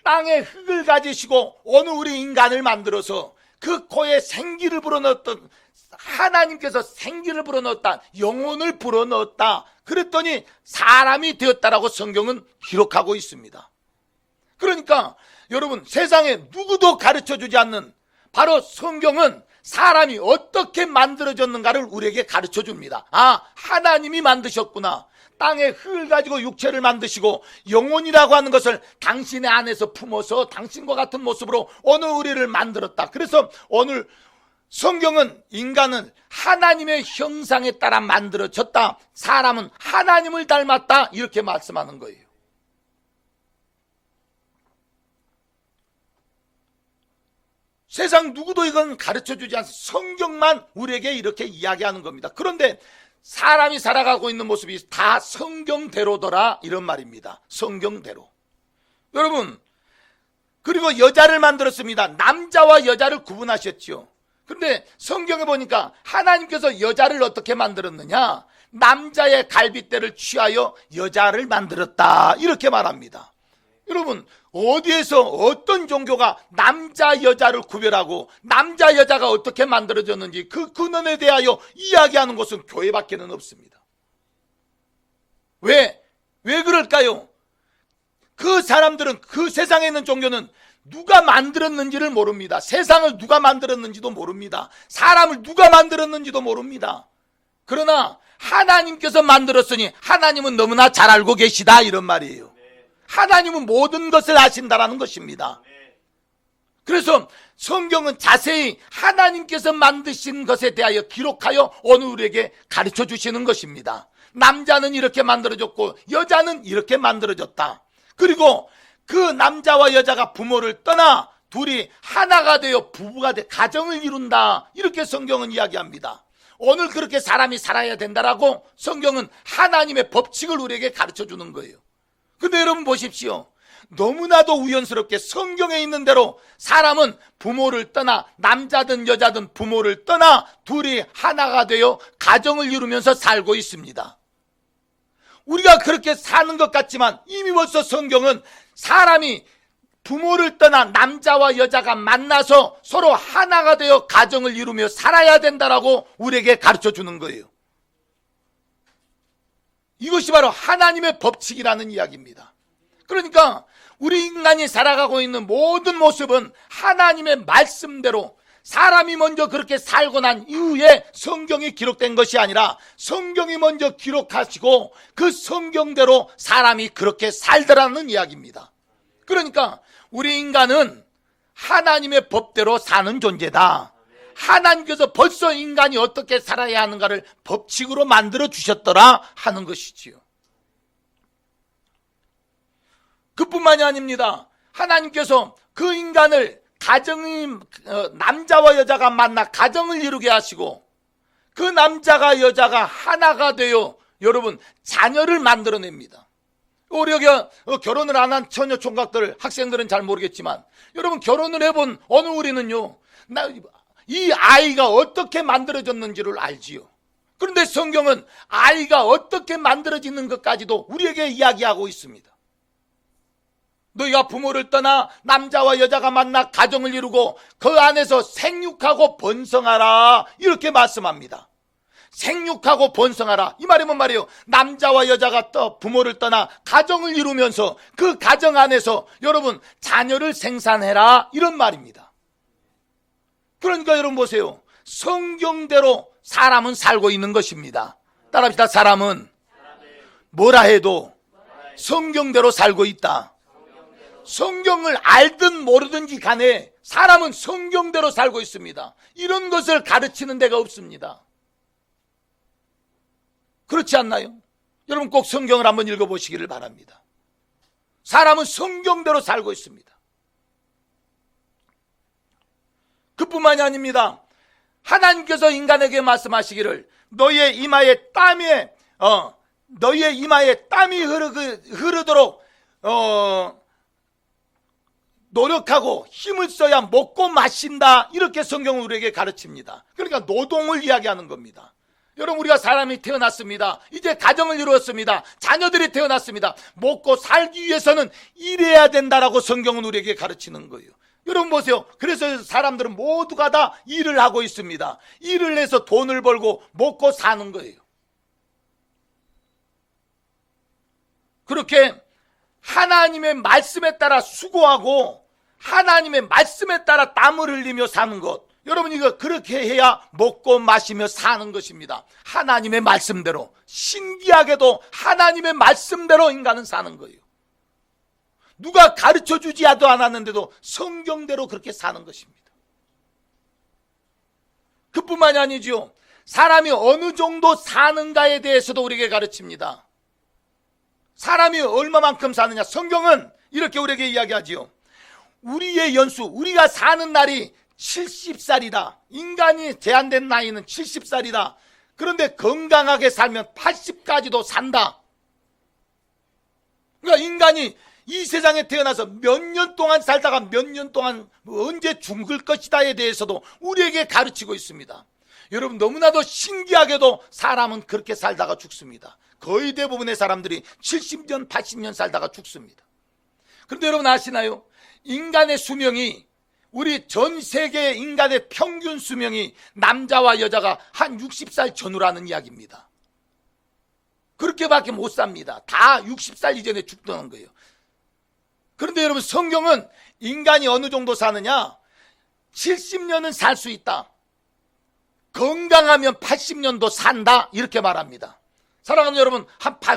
땅에 흙을 가지시고 오늘 우리 인간을 만들어서 그 코에 생기를 불어넣었던, 하나님께서 생기를 불어넣었다, 영혼을 불어넣었다, 그랬더니 사람이 되었다라고 성경은 기록하고 있습니다. 그러니까 여러분, 세상에 누구도 가르쳐주지 않는 바로 성경은 사람이 어떻게 만들어졌는가를 우리에게 가르쳐줍니다. 아, 하나님이 만드셨구나. 땅에 흙을 가지고 육체를 만드시고 영혼이라고 하는 것을 당신의 안에서 품어서 당신과 같은 모습으로 오늘 우리를 만들었다. 그래서 오늘 성경은 인간은 하나님의 형상에 따라 만들어졌다, 사람은 하나님을 닮았다, 이렇게 말씀하는 거예요. 세상 누구도 이건 가르쳐주지 않습니다. 성경만 우리에게 이렇게 이야기하는 겁니다. 그런데 사람이 살아가고 있는 모습이 다 성경대로더라, 이런 말입니다. 성경대로. 여러분, 그리고 여자를 만들었습니다. 남자와 여자를 구분하셨죠. 그런데 성경에 보니까 하나님께서 여자를 어떻게 만들었느냐, 남자의 갈빗대를 취하여 여자를 만들었다, 이렇게 말합니다. 여러분, 어디에서 어떤 종교가 남자 여자를 구별하고 남자 여자가 어떻게 만들어졌는지 그 근원에 대하여 이야기하는 곳은 교회밖에는 없습니다. 왜 그럴까요? 그 사람들은, 그 세상에 있는 종교는 누가 만들었는지를 모릅니다. 세상을 누가 만들었는지도 모릅니다. 사람을 누가 만들었는지도 모릅니다. 그러나 하나님께서 만들었으니 하나님은 너무나 잘 알고 계시다, 이런 말이에요. 하나님은 모든 것을 아신다라는 것입니다. 그래서 성경은 자세히 하나님께서 만드신 것에 대하여 기록하여 오늘 우리에게 가르쳐 주시는 것입니다. 남자는 이렇게 만들어졌고 여자는 이렇게 만들어졌다. 그리고 그 남자와 여자가 부모를 떠나 둘이 하나가 되어 부부가 돼 가정을 이룬다, 이렇게 성경은 이야기합니다. 오늘 그렇게 사람이 살아야 된다라고 성경은 하나님의 법칙을 우리에게 가르쳐 주는 거예요. 근데 여러분 보십시오. 너무나도 우연스럽게 성경에 있는 대로 사람은 부모를 떠나, 남자든 여자든 부모를 떠나 둘이 하나가 되어 가정을 이루면서 살고 있습니다. 우리가 그렇게 사는 것 같지만 이미 벌써 성경은 사람이 부모를 떠나 남자와 여자가 만나서 서로 하나가 되어 가정을 이루며 살아야 된다라고 우리에게 가르쳐 주는 거예요. 이것이 바로 하나님의 법칙이라는 이야기입니다. 그러니까 우리 인간이 살아가고 있는 모든 모습은 하나님의 말씀대로, 사람이 먼저 그렇게 살고 난 이후에 성경이 기록된 것이 아니라 성경이 먼저 기록하시고 그 성경대로 사람이 그렇게 살더라는 이야기입니다. 그러니까 우리 인간은 하나님의 법대로 사는 존재다. 하나님께서 벌써 인간이 어떻게 살아야 하는가를 법칙으로 만들어 주셨더라 하는 것이지요. 그뿐만이 아닙니다. 하나님께서 그 인간을 남자와 여자가 만나 가정을 이루게 하시고 그 남자가 여자가 하나가 되어 여러분 자녀를 만들어냅니다. 우리 여기 결혼을 안 한 처녀 총각들, 학생들은 잘 모르겠지만 여러분 결혼을 해본 어느 우리는요, 이 아이가 어떻게 만들어졌는지를 알지요. 그런데 성경은 아이가 어떻게 만들어지는 것까지도 우리에게 이야기하고 있습니다. 너희가 부모를 떠나 남자와 여자가 만나 가정을 이루고 그 안에서 생육하고 번성하라, 이렇게 말씀합니다. 생육하고 번성하라, 이 말이 뭔 말이에요? 남자와 여자가 부모를 떠나 가정을 이루면서 그 가정 안에서 여러분 자녀를 생산해라, 이런 말입니다. 그러니까 여러분 보세요. 성경대로 사람은 살고 있는 것입니다. 따라합시다. 사람은 뭐라 해도 성경대로 살고 있다. 성경을 알든 모르든지 간에 사람은 성경대로 살고 있습니다. 이런 것을 가르치는 데가 없습니다. 그렇지 않나요? 여러분 꼭 성경을 한번 읽어보시기를 바랍니다. 사람은 성경대로 살고 있습니다. 그뿐만이 아닙니다. 하나님께서 인간에게 말씀하시기를 너희의 이마에 땀이 흐르도록 노력하고 힘을 써야 먹고 마신다, 이렇게 성경은 우리에게 가르칩니다. 그러니까 노동을 이야기하는 겁니다. 여러분, 우리가 사람이 태어났습니다. 이제 가정을 이루었습니다. 자녀들이 태어났습니다. 먹고 살기 위해서는 일해야 된다라고 성경은 우리에게 가르치는 거예요. 여러분 보세요. 그래서 사람들은 모두가 다 일을 하고 있습니다. 일을 해서 돈을 벌고 먹고 사는 거예요. 그렇게 하나님의 말씀에 따라 수고하고 하나님의 말씀에 따라 땀을 흘리며 사는 것, 여러분 이거 그렇게 해야 먹고 마시며 사는 것입니다. 하나님의 말씀대로, 신기하게도 하나님의 말씀대로 인간은 사는 거예요. 누가 가르쳐주지 않았는데도 성경대로 그렇게 사는 것입니다. 그뿐만이 아니죠. 사람이 어느 정도 사는가에 대해서도 우리에게 가르칩니다. 사람이 얼마만큼 사느냐, 성경은 이렇게 우리에게 이야기하지요. 우리의 연수, 우리가 사는 날이 70살이다. 인간이 제한된 나이는 70살이다. 그런데 건강하게 살면 80까지도 산다. 그러니까 인간이 이 세상에 태어나서 몇 년 동안 살다가 몇 년 동안 언제 죽을 것이다에 대해서도 우리에게 가르치고 있습니다. 여러분, 너무나도 신기하게도 사람은 그렇게 살다가 죽습니다. 거의 대부분의 사람들이 70년, 80년 살다가 죽습니다. 그런데 여러분 아시나요? 인간의 수명이, 우리 전 세계 인간의 평균 수명이 남자와 여자가 한 60살 전후라는 이야기입니다. 그렇게밖에 못 삽니다. 다 60살 이전에 죽는 거예요. 그런데 여러분, 성경은 인간이 어느 정도 사느냐, 70년은 살 수 있다, 건강하면 80년도 산다, 이렇게 말합니다. 사랑하는 여러분,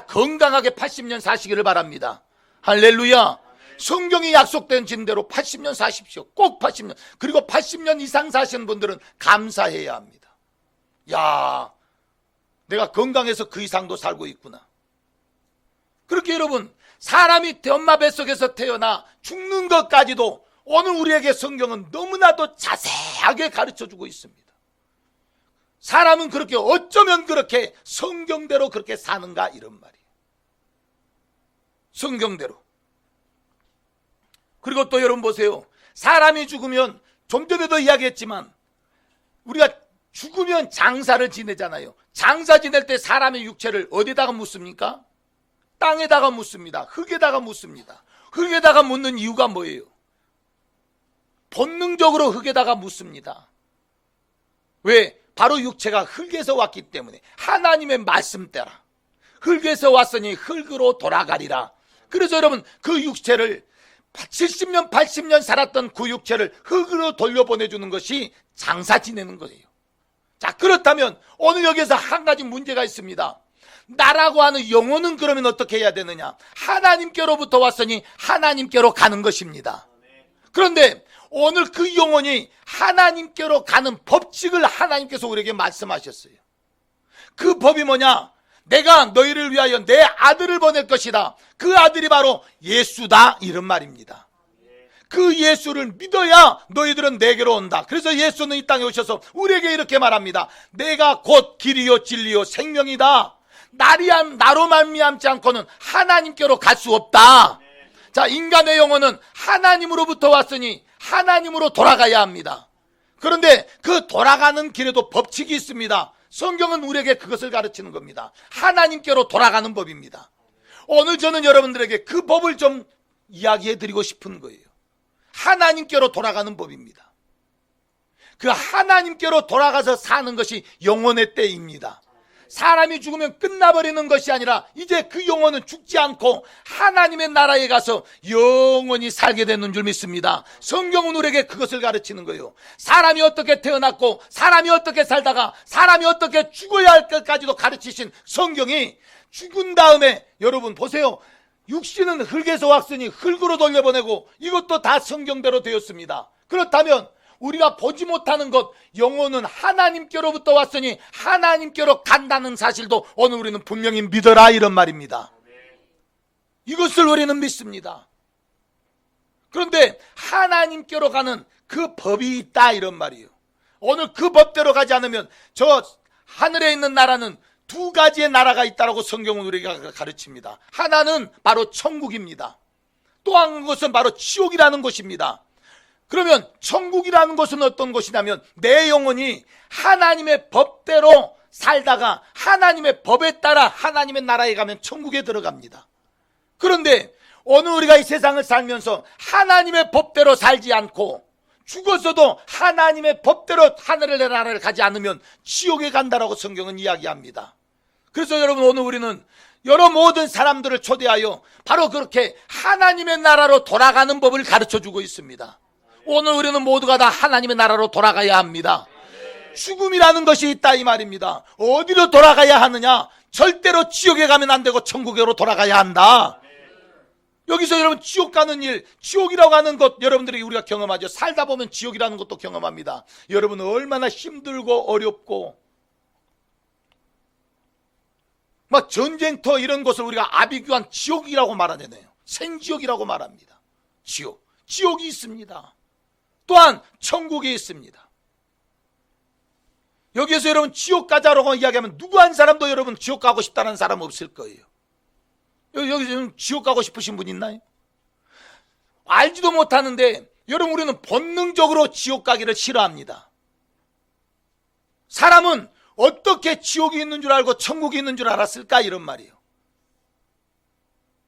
건강하게 80년 사시기를 바랍니다. 할렐루야. 성경이 약속된 진대로 80년 사십시오. 꼭 80년. 그리고 80년 이상 사시는 분들은 감사해야 합니다. 야, 내가 건강해서 그 이상도 살고 있구나. 그렇게 여러분, 사람이 엄마 뱃속에서 태어나 죽는 것까지도 오늘 우리에게 성경은 너무나도 자세하게 가르쳐주고 있습니다. 사람은 그렇게, 어쩌면 그렇게 성경대로 그렇게 사는가, 이런 말이에요. 성경대로. 그리고 또 여러분 보세요. 사람이 죽으면, 좀 전에도 이야기했지만, 우리가 죽으면 장사를 지내잖아요. 장사 지낼 때 사람의 육체를 어디다가 묻습니까? 땅에다가 묻습니다. 흙에다가 묻습니다. 흙에다가 묻는 이유가 뭐예요? 본능적으로 흙에다가 묻습니다. 왜? 바로 육체가 흙에서 왔기 때문에. 하나님의 말씀 따라 흙에서 왔으니 흙으로 돌아가리라. 그래서 여러분, 그 육체를 70년 80년 살았던 그 육체를 흙으로 돌려보내주는 것이 장사 지내는 거예요. 자, 그렇다면 오늘 여기서 한 가지 문제가 있습니다. 나라고 하는 영혼은 그러면 어떻게 해야 되느냐? 하나님께로부터 왔으니 하나님께로 가는 것입니다. 그런데 오늘 그 영혼이 하나님께로 가는 법칙을 하나님께서 우리에게 말씀하셨어요. 그 법이 뭐냐? 내가 너희를 위하여 내 아들을 보낼 것이다. 그 아들이 바로 예수다, 이런 말입니다. 그 예수를 믿어야 너희들은 내게로 온다. 그래서 예수는 이 땅에 오셔서 우리에게 이렇게 말합니다. 내가 곧 길이요 진리요 생명이다. 나로 말미암지 않고는 하나님께로 갈 수 없다. 자, 인간의 영혼은 하나님으로부터 왔으니 하나님으로 돌아가야 합니다. 그런데 그 돌아가는 길에도 법칙이 있습니다. 성경은 우리에게 그것을 가르치는 겁니다. 하나님께로 돌아가는 법입니다. 오늘 저는 여러분들에게 그 법을 좀 이야기해 드리고 싶은 거예요. 하나님께로 돌아가는 법입니다. 그 하나님께로 돌아가서 사는 것이 영혼의 때입니다. 사람이 죽으면 끝나버리는 것이 아니라 이제 그 영혼은 죽지 않고 하나님의 나라에 가서 영원히 살게 되는 줄 믿습니다. 성경은 우리에게 그것을 가르치는 거예요. 사람이 어떻게 태어났고 사람이 어떻게 살다가 사람이 어떻게 죽어야 할 것까지도 가르치신 성경이, 죽은 다음에 여러분 보세요. 육신은 흙에서 왔으니 흙으로 돌려보내고, 이것도 다 성경대로 되었습니다. 그렇다면 우리가 보지 못하는 것, 영혼은 하나님께로부터 왔으니 하나님께로 간다는 사실도 오늘 우리는 분명히 믿어라, 이런 말입니다. 이것을 우리는 믿습니다. 그런데 하나님께로 가는 그 법이 있다, 이런 말이에요. 오늘 그 법대로 가지 않으면 저 하늘에 있는 나라는 두 가지의 나라가 있다고 성경은 우리가 가르칩니다. 하나는 바로 천국입니다. 또 한 것은 바로 지옥이라는 것입니다. 그러면 천국이라는 것은 어떤 것이냐면 내 영혼이 하나님의 법대로 살다가 하나님의 법에 따라 하나님의 나라에 가면 천국에 들어갑니다. 그런데 오늘 우리가 이 세상을 살면서 하나님의 법대로 살지 않고 죽어서도 하나님의 법대로 하늘의 나라를 가지 않으면 지옥에 간다라고 성경은 이야기합니다. 그래서 여러분, 오늘 우리는 여러 모든 사람들을 초대하여 바로 그렇게 하나님의 나라로 돌아가는 법을 가르쳐주고 있습니다. 오늘 우리는 모두가 다 하나님의 나라로 돌아가야 합니다. 죽음이라는 것이 있다 이 말입니다. 어디로 돌아가야 하느냐? 절대로 지옥에 가면 안 되고 천국으로 돌아가야 한다. 여기서 여러분, 지옥 가는 일, 지옥이라고 하는 것 여러분들이 우리가 경험하죠. 살다 보면 지옥이라는 것도 경험합니다. 여러분, 얼마나 힘들고 어렵고 막 전쟁터 이런 것을 우리가 아비규환 지옥이라고 말하잖아요. 생지옥이라고 말합니다. 지옥이 있습니다. 또한 천국이 있습니다. 여기에서 여러분, 지옥 가자라고 이야기하면 누구 한 사람도 여러분 지옥 가고 싶다는 사람 없을 거예요. 여기서 지옥 가고 싶으신 분 있나요? 알지도 못하는데 여러분, 우리는 본능적으로 지옥 가기를 싫어합니다. 사람은 어떻게 지옥이 있는 줄 알고 천국이 있는 줄 알았을까? 이런 말이에요.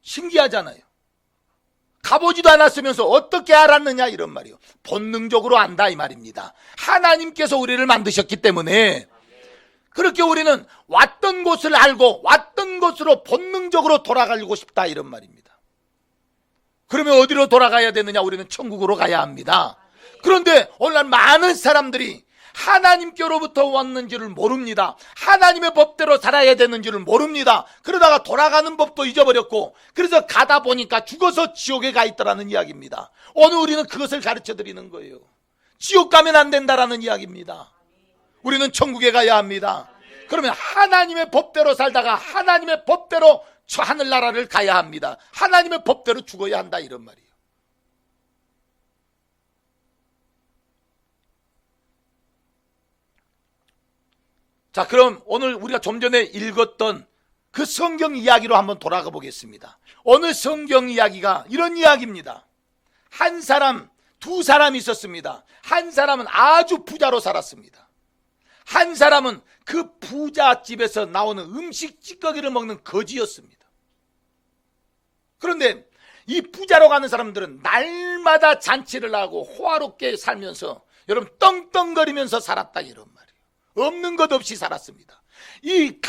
신기하잖아요. 가보지도 않았으면서 어떻게 알았느냐? 이런 말이에요. 본능적으로 안다 이 말입니다. 하나님께서 우리를 만드셨기 때문에 그렇게 우리는 왔던 곳을 알고 왔던 곳으로 본능적으로 돌아가고 싶다 이런 말입니다. 그러면 어디로 돌아가야 되느냐? 우리는 천국으로 가야 합니다. 그런데 오늘날 많은 사람들이 하나님께로부터 왔는지를 모릅니다. 하나님의 법대로 살아야 되는지를 모릅니다. 그러다가 돌아가는 법도 잊어버렸고, 그래서 가다 보니까 죽어서 지옥에 가 있더라는 이야기입니다. 오늘 우리는 그것을 가르쳐 드리는 거예요. 지옥 가면 안 된다라는 이야기입니다. 우리는 천국에 가야 합니다. 그러면 하나님의 법대로 살다가 하나님의 법대로 저 하늘나라를 가야 합니다. 하나님의 법대로 죽어야 한다 이런 말이에요. 자, 그럼 오늘 우리가 좀 전에 읽었던 그 성경 이야기로 한번 돌아가 보겠습니다. 오늘 성경 이야기가 이런 이야기입니다. 한 사람, 두 사람이 있었습니다. 한 사람은 아주 부자로 살았습니다. 한 사람은 그 부잣집에서 나오는 음식 찌꺼기를 먹는 거지였습니다. 그런데 이 부자로 가는 사람들은 날마다 잔치를 하고 호화롭게 살면서 여러분 떵떵거리면서 살았다 이런 말이에요. 없는 것 없이 살았습니다. 이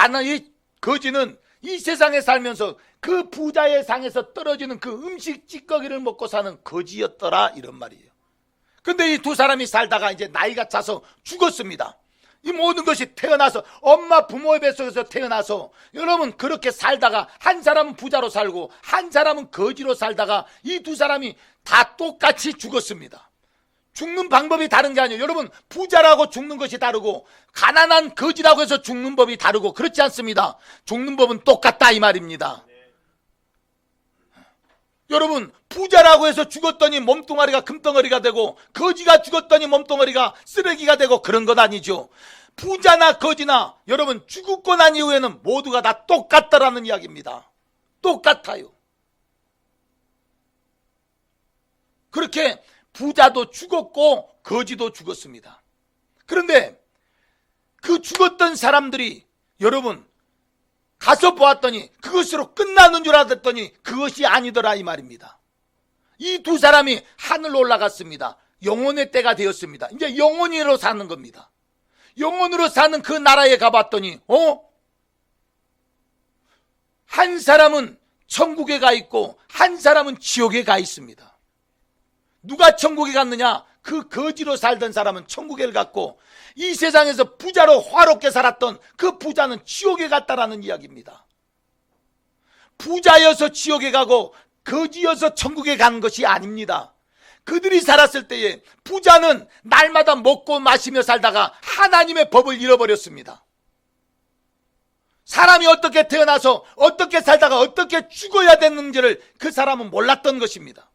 거지는 이 세상에 살면서 그 부자의 상에서 떨어지는 그 음식 찌꺼기를 먹고 사는 거지였더라 이런 말이에요. 근데 이 두 사람이 살다가 이제 나이가 차서 죽었습니다. 이 모든 것이 태어나서 엄마 부모의 뱃속에서 태어나서 여러분 그렇게 살다가 한 사람은 부자로 살고 한 사람은 거지로 살다가 이 두 사람이 다 똑같이 죽었습니다. 죽는 방법이 다른 게 아니에요. 여러분, 부자라고 죽는 것이 다르고 가난한 거지라고 해서 죽는 법이 다르고 그렇지 않습니다. 죽는 법은 똑같다 이 말입니다. 여러분, 부자라고 해서 죽었더니 몸뚱아리가 금덩어리가 되고 거지가 죽었더니 몸뚱아리가 쓰레기가 되고 그런 건 아니죠. 부자나 거지나 여러분 죽고 난 이후에는 모두가 다 똑같다라는 이야기입니다. 똑같아요. 그렇게 부자도 죽었고 거지도 죽었습니다. 그런데 그 죽었던 사람들이 여러분 가서 보았더니 그것으로 끝나는 줄 알았더니 그것이 아니더라 이 말입니다. 이 두 사람이 하늘로 올라갔습니다. 영혼의 때가 되었습니다. 이제 영혼으로 사는 겁니다. 영혼으로 사는 그 나라에 가봤더니 한 사람은 천국에 가 있고 한 사람은 지옥에 가 있습니다. 누가 천국에 갔느냐? 그 거지로 살던 사람은 천국에 갔고 이 세상에서 부자로 화롭게 살았던 그 부자는 지옥에 갔다라는 이야기입니다. 부자여서 지옥에 가고 거지여서 천국에 간 것이 아닙니다. 그들이 살았을 때에 부자는 날마다 먹고 마시며 살다가 하나님의 법을 잃어버렸습니다. 사람이 어떻게 태어나서 어떻게 살다가 어떻게 죽어야 되는지를 그 사람은 몰랐던 것입니다.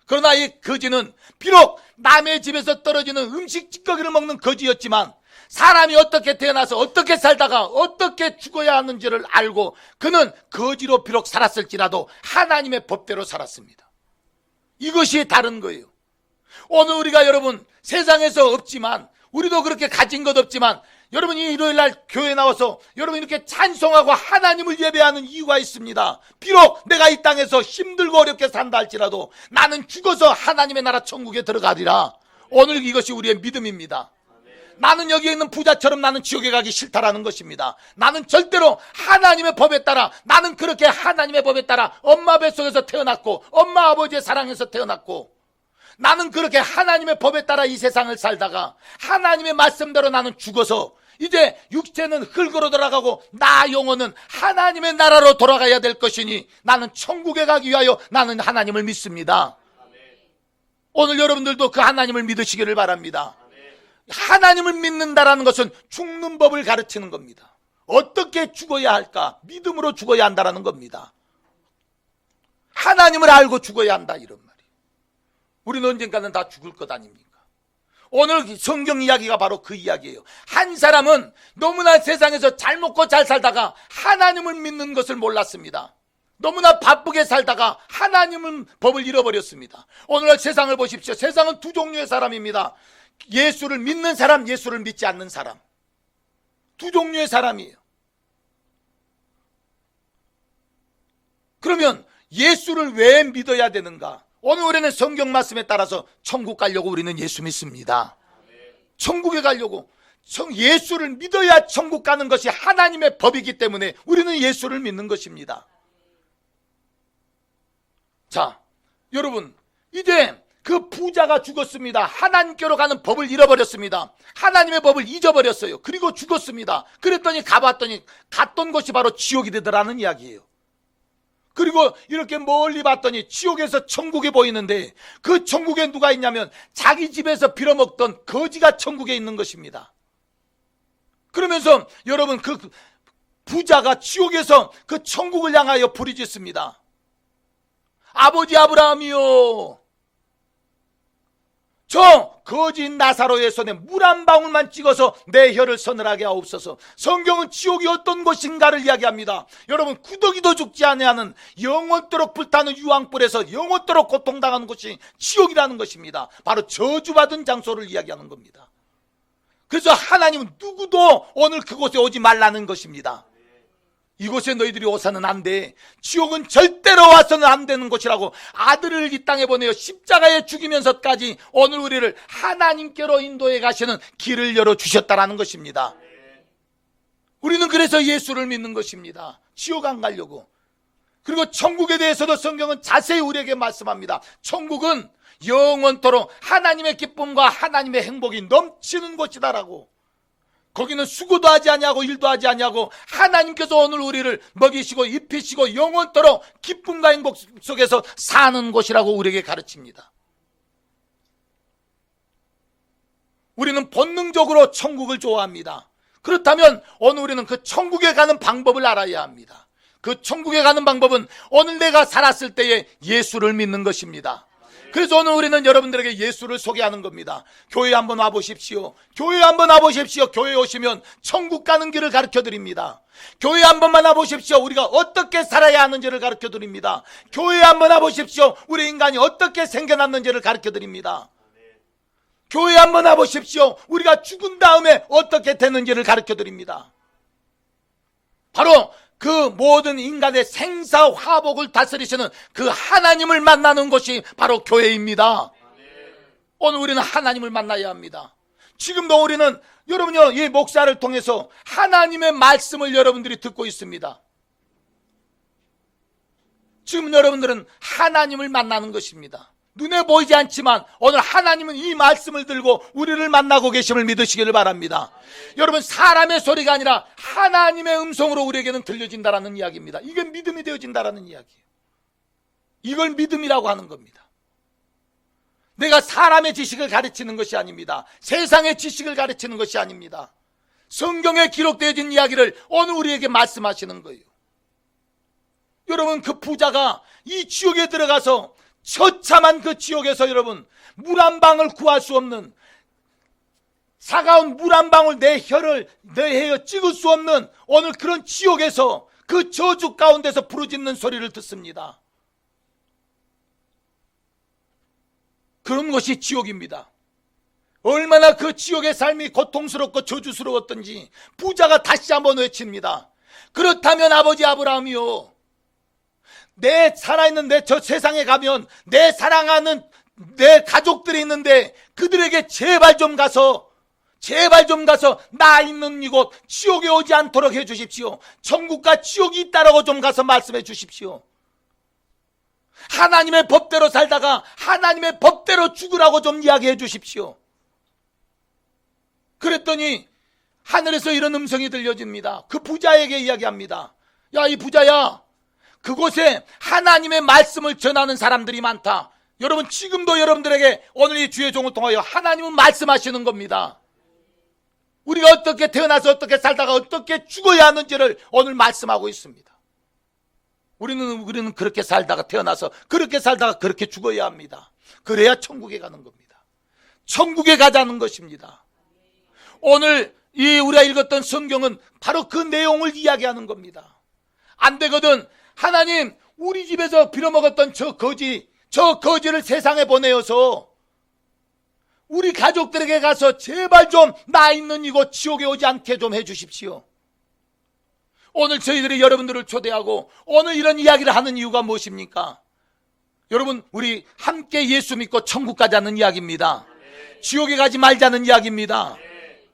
그러나 이 거지는 비록 남의 집에서 떨어지는 음식 찌꺼기를 먹는 거지였지만 사람이 어떻게 태어나서 어떻게 살다가 어떻게 죽어야 하는지를 알고 그는 거지로 비록 살았을지라도 하나님의 법대로 살았습니다. 이것이 다른 거예요. 오늘 우리가 여러분 세상에서 없지만, 우리도 그렇게 가진 것 없지만, 여러분이 일요일 날 교회 나와서 여러분 이렇게 찬송하고 하나님을 예배하는 이유가 있습니다. 비록 내가 이 땅에서 힘들고 어렵게 산다 할지라도 나는 죽어서 하나님의 나라 천국에 들어가리라. 오늘 이것이 우리의 믿음입니다. 나는 여기 있는 부자처럼 나는 지옥에 가기 싫다라는 것입니다. 나는 절대로 하나님의 법에 따라, 나는 그렇게 하나님의 법에 따라 엄마 뱃속에서 태어났고 엄마 아버지의 사랑에서 태어났고, 나는 그렇게 하나님의 법에 따라 이 세상을 살다가 하나님의 말씀대로 나는 죽어서 이제 육체는 흙으로 돌아가고 나 영혼은 하나님의 나라로 돌아가야 될 것이니 나는 천국에 가기 위하여 나는 하나님을 믿습니다. 오늘 여러분들도 그 하나님을 믿으시기를 바랍니다. 하나님을 믿는다라는 것은 죽는 법을 가르치는 겁니다. 어떻게 죽어야 할까? 믿음으로 죽어야 한다라는 겁니다. 하나님을 알고 죽어야 한다, 이런 말이에요. 우리는 언젠가는 다 죽을 것 아닙니까? 오늘 성경 이야기가 바로 그 이야기예요. 한 사람은 너무나 세상에서 잘 먹고 잘 살다가 하나님을 믿는 것을 몰랐습니다. 너무나 바쁘게 살다가 하나님은 법을 잃어버렸습니다. 오늘날 세상을 보십시오. 세상은 두 종류의 사람입니다. 예수를 믿는 사람, 예수를 믿지 않는 사람. 두 종류의 사람이에요. 그러면 예수를 왜 믿어야 되는가? 오늘 우리는 성경 말씀에 따라서 천국 가려고 우리는 예수 믿습니다. 천국에 가려고 예수를 믿어야 천국 가는 것이 하나님의 법이기 때문에 우리는 예수를 믿는 것입니다. 자, 여러분, 이제 그 부자가 죽었습니다. 하나님께로 가는 법을 잃어버렸습니다. 하나님의 법을 잊어버렸어요. 그리고 죽었습니다. 그랬더니 가봤더니 갔던 곳이 바로 지옥이 되더라는 이야기예요. 그리고 이렇게 멀리 봤더니 지옥에서 천국이 보이는데, 그 천국에 누가 있냐면 자기 집에서 빌어먹던 거지가 천국에 있는 것입니다. 그러면서 여러분, 그 부자가 지옥에서 그 천국을 향하여 부르짖습니다. 아버지 아브라함이요, 저 거지인 나사로의 손에 물 한 방울만 찍어서 내 혀를 서늘하게 하옵소서. 성경은 지옥이 어떤 곳인가를 이야기합니다. 여러분, 구더기도 죽지 아니하는 영원토록 불타는 유황불에서 영원토록 고통당하는 곳이 지옥이라는 것입니다. 바로 저주받은 장소를 이야기하는 겁니다. 그래서 하나님은 누구도 오늘 그곳에 오지 말라는 것입니다. 이곳에 너희들이 오서는 안 돼. 지옥은 절대로 와서는 안 되는 곳이라고 아들을 이 땅에 보내어 십자가에 죽이면서까지 오늘 우리를 하나님께로 인도해 가시는 길을 열어주셨다라는 것입니다. 우리는 그래서 예수를 믿는 것입니다. 지옥 안 가려고. 그리고 천국에 대해서도 성경은 자세히 우리에게 말씀합니다. 천국은 영원토록 하나님의 기쁨과 하나님의 행복이 넘치는 곳이다라고. 거기는 수고도 하지 아니하고 일도 하지 아니하고 하나님께서 오늘 우리를 먹이시고 입히시고 영원토록 기쁨과 행복 속에서 사는 곳이라고 우리에게 가르칩니다. 우리는 본능적으로 천국을 좋아합니다. 그렇다면 오늘 우리는 그 천국에 가는 방법을 알아야 합니다. 그 천국에 가는 방법은 오늘 내가 살았을 때에 예수를 믿는 것입니다. 그래서 오늘 우리는 여러분들에게 예수를 소개하는 겁니다. 교회에 한번 와보십시오. 교회에 한번 와보십시오. 교회에 오시면 천국 가는 길을 가르쳐 드립니다. 교회에 한 번만 와보십시오. 우리가 어떻게 살아야 하는지를 가르쳐 드립니다. 교회에 한번 와보십시오. 우리 인간이 어떻게 생겨났는지를 가르쳐 드립니다. 교회에 한번 와보십시오. 우리가 죽은 다음에 어떻게 되는지를 가르쳐 드립니다. 바로 그 모든 인간의 생사화복을 다스리시는 그 하나님을 만나는 곳이 바로 교회입니다. 오늘 우리는 하나님을 만나야 합니다. 지금도 우리는 여러분요, 이 목사를 통해서 하나님의 말씀을 여러분들이 듣고 있습니다. 지금 여러분들은 하나님을 만나는 것입니다. 눈에 보이지 않지만 오늘 하나님은 이 말씀을 들고 우리를 만나고 계심을 믿으시기를 바랍니다. 여러분, 사람의 소리가 아니라 하나님의 음성으로 우리에게는 들려진다라는 이야기입니다. 이게 믿음이 되어진다라는 이야기예요. 이걸 믿음이라고 하는 겁니다. 내가 사람의 지식을 가르치는 것이 아닙니다. 세상의 지식을 가르치는 것이 아닙니다. 성경에 기록되어진 이야기를 오늘 우리에게 말씀하시는 거예요. 여러분, 그 부자가 이 지옥에 들어가서 처참한 그 지옥에서 여러분, 물 한 방울 구할 수 없는, 사가운 물 한 방울 내 혀를 내헤어 찍을 수 없는 오늘 그런 지옥에서 그 저주 가운데서 부르짖는 소리를 듣습니다. 그런 것이 지옥입니다. 얼마나 그 지옥의 삶이 고통스럽고 저주스러웠던지 부자가 다시 한번 외칩니다. 그렇다면 아버지 아브라함이요, 내 살아있는 내 저 세상에 가면 내 사랑하는 내 가족들이 있는데 그들에게 제발 좀 가서 나 있는 이곳 지옥에 오지 않도록 해 주십시오. 천국과 지옥이 있다라고 좀 가서 말씀해 주십시오. 하나님의 법대로 살다가 하나님의 법대로 죽으라고 좀 이야기해 주십시오. 그랬더니 하늘에서 이런 음성이 들려집니다. 그 부자에게 이야기합니다. 야, 이 부자야, 그곳에 하나님의 말씀을 전하는 사람들이 많다. 여러분, 지금도 여러분들에게 오늘 이 주의 종을 통하여 하나님은 말씀하시는 겁니다. 우리가 어떻게 태어나서 어떻게 살다가 어떻게 죽어야 하는지를 오늘 말씀하고 있습니다. 우리는 그렇게 살다가 태어나서 그렇게 살다가 그렇게 죽어야 합니다. 그래야 천국에 가는 겁니다. 천국에 가자는 것입니다. 오늘 우리가 읽었던 성경은 바로 그 내용을 이야기하는 겁니다. 안 되거든. 하나님, 우리 집에서 빌어먹었던 저 거지를 세상에 보내어서 우리 가족들에게 가서 제발 좀 나 있는 이곳 지옥에 오지 않게 좀 해주십시오. 오늘 저희들이 여러분들을 초대하고 오늘 이런 이야기를 하는 이유가 무엇입니까? 여러분, 우리 함께 예수 믿고 천국 가자는 이야기입니다. 지옥에 가지 말자는 이야기입니다.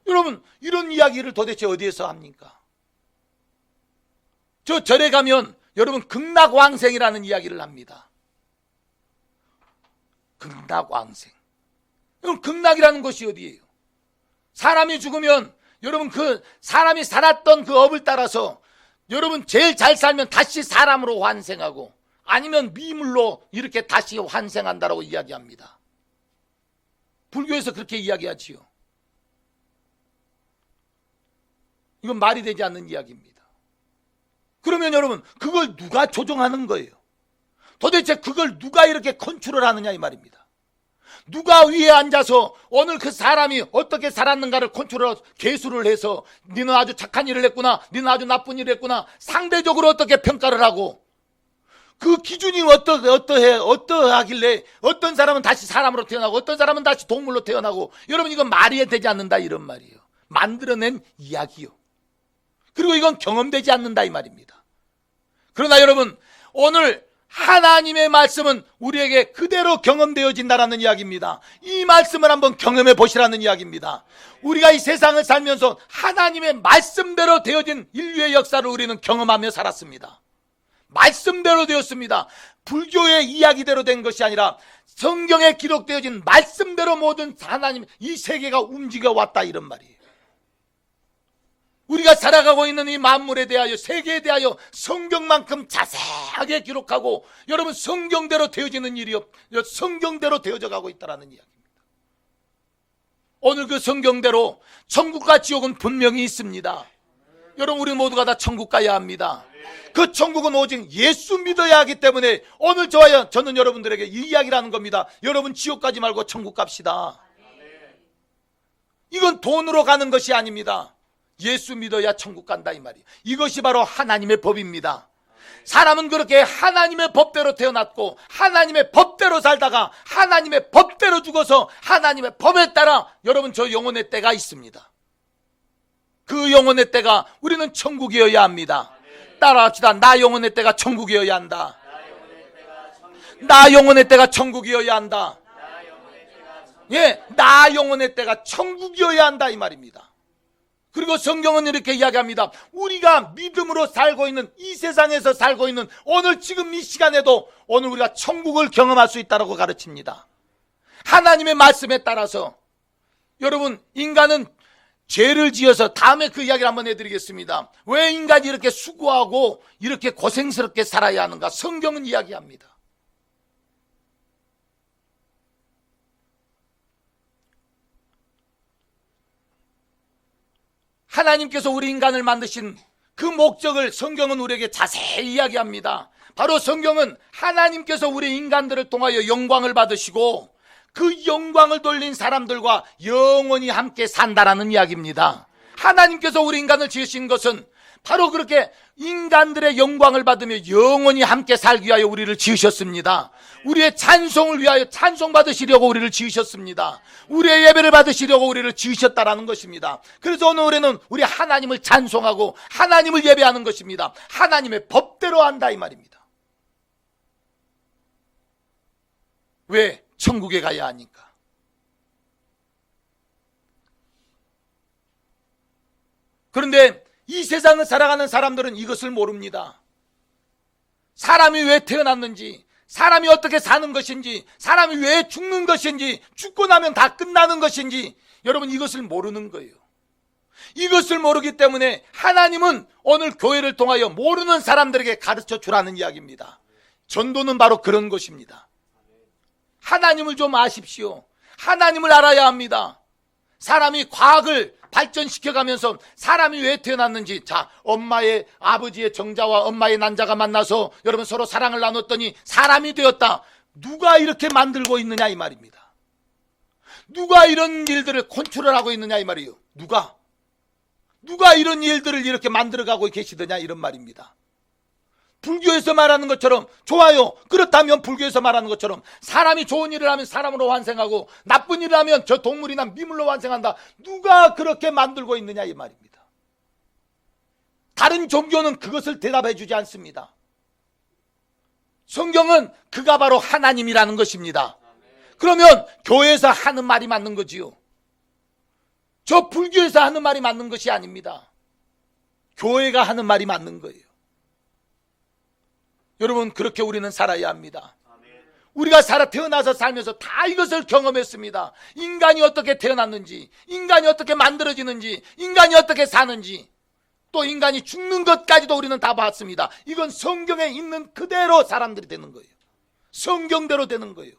여러분, 이런 이야기를 도대체 어디에서 합니까? 저 절에 가면 여러분 극락왕생이라는 이야기를 합니다. 극락왕생. 여러분, 극락이라는 것이 어디예요? 사람이 죽으면 여러분 그 사람이 살았던 그 업을 따라서 여러분 제일 잘 살면 다시 사람으로 환생하고 아니면 미물로 이렇게 다시 환생한다라고 이야기합니다. 불교에서 그렇게 이야기하지요. 이건 말이 되지 않는 이야기입니다. 그러면 여러분, 그걸 누가 조정하는 거예요? 도대체 그걸 누가 이렇게 컨트롤 하느냐 이 말입니다. 누가 위에 앉아서 오늘 그 사람이 어떻게 살았는가를 컨트롤 계수를 해서 너는 아주 착한 일을 했구나, 너는 아주 나쁜 일을 했구나, 상대적으로 어떻게 평가를 하고 그 기준이 어떠하길래 어떤 사람은 다시 사람으로 태어나고 어떤 사람은 다시 동물로 태어나고, 여러분 이건 말이 되지 않는다 이런 말이에요. 만들어낸 이야기요. 그리고 이건 경험되지 않는다 이 말입니다. 그러나 여러분, 오늘 하나님의 말씀은 우리에게 그대로 경험되어진다라는 이야기입니다. 이 말씀을 한번 경험해 보시라는 이야기입니다. 우리가 이 세상을 살면서 하나님의 말씀대로 되어진 인류의 역사를 우리는 경험하며 살았습니다. 말씀대로 되었습니다. 불교의 이야기대로 된 것이 아니라 성경에 기록되어진 말씀대로 모든 하나님 이 세계가 움직여 왔다 이런 말이에요. 우리가 살아가고 있는 이 만물에 대하여, 세계에 대하여 성경만큼 자세하게 기록하고 여러분 성경대로 되어지는 일이 성경대로 되어져 가고 있다는 이야기입니다. 오늘 그 성경대로 천국과 지옥은 분명히 있습니다. 여러분, 우리 모두가 다 천국 가야 합니다. 그 천국은 오직 예수 믿어야 하기 때문에 오늘 저는 여러분들에게 이 이야기를 하는 겁니다. 여러분, 지옥 가지 말고 천국 갑시다. 이건 돈으로 가는 것이 아닙니다. 예수 믿어야 천국 간다 이 말이에요. 이것이 바로 하나님의 법입니다. 사람은 그렇게 하나님의 법대로 태어났고 하나님의 법대로 살다가 하나님의 법대로 죽어서 하나님의 법에 따라 여러분 저 영혼의 때가 있습니다. 그 영혼의 때가 우리는 천국이어야 합니다. 따라합시다. 나 영혼의 때가 천국이어야 한다. 나 영혼의 때가 천국이어야 한다. 예, 나 영혼의 때가 천국이어야 한다 이 말입니다. 그리고 성경은 이렇게 이야기합니다. 우리가 믿음으로 살고 있는 이 세상에서 살고 있는 오늘 지금 이 시간에도 오늘 우리가 천국을 경험할 수 있다고 가르칩니다. 하나님의 말씀에 따라서 여러분, 인간은 죄를 지어서, 다음에 그 이야기를 한번 해드리겠습니다. 왜 인간이 이렇게 수고하고 이렇게 고생스럽게 살아야 하는가? 성경은 이야기합니다. 하나님께서 우리 인간을 만드신 그 목적을 성경은 우리에게 자세히 이야기합니다. 바로 성경은 하나님께서 우리 인간들을 통하여 영광을 받으시고 그 영광을 돌린 사람들과 영원히 함께 산다라는 이야기입니다. 하나님께서 우리 인간을 지으신 것은 바로 그렇게 인간들의 영광을 받으며 영원히 함께 살기 위하여 우리를 지으셨습니다. 우리의 찬송을 위하여 찬송받으시려고 우리를 지으셨습니다. 우리의 예배를 받으시려고 우리를 지으셨다라는 것입니다. 그래서 오늘 우리는 우리 하나님을 찬송하고 하나님을 예배하는 것입니다. 하나님의 법대로 한다 이 말입니다. 왜? 천국에 가야 하니까. 그런데 이 세상을 살아가는 사람들은 이것을 모릅니다. 사람이 왜 태어났는지, 사람이 어떻게 사는 것인지, 사람이 왜 죽는 것인지, 죽고 나면 다 끝나는 것인지, 여러분 이것을 모르는 거예요. 이것을 모르기 때문에 하나님은 오늘 교회를 통하여 모르는 사람들에게 가르쳐 주라는 이야기입니다. 전도는 바로 그런 것입니다. 하나님을 좀 아십시오. 하나님을 알아야 합니다. 사람이 과학을 발전시켜가면서 사람이 왜 태어났는지, 자, 엄마의 아버지의 정자와 엄마의 난자가 만나서 여러분 서로 사랑을 나눴더니 사람이 되었다. 누가 이렇게 만들고 있느냐 이 말입니다. 누가 이런 일들을 컨트롤하고 있느냐 이 말이에요. 누가 이런 일들을 이렇게 만들어가고 계시더냐 이런 말입니다. 불교에서 말하는 것처럼, 좋아요, 그렇다면 불교에서 말하는 것처럼 사람이 좋은 일을 하면 사람으로 환생하고 나쁜 일을 하면 저 동물이나 미물로 환생한다. 누가 그렇게 만들고 있느냐 이 말입니다. 다른 종교는 그것을 대답해 주지 않습니다. 성경은 그가 바로 하나님이라는 것입니다. 그러면 교회에서 하는 말이 맞는 거지요. 저 불교에서 하는 말이 맞는 것이 아닙니다. 교회가 하는 말이 맞는 거예요. 여러분, 그렇게 우리는 살아야 합니다. 우리가 태어나서 살면서 다 이것을 경험했습니다. 인간이 어떻게 태어났는지, 인간이 어떻게 만들어지는지, 인간이 어떻게 사는지, 또 인간이 죽는 것까지도 우리는 다 봤습니다. 이건 성경에 있는 그대로 사람들이 되는 거예요. 성경대로 되는 거예요.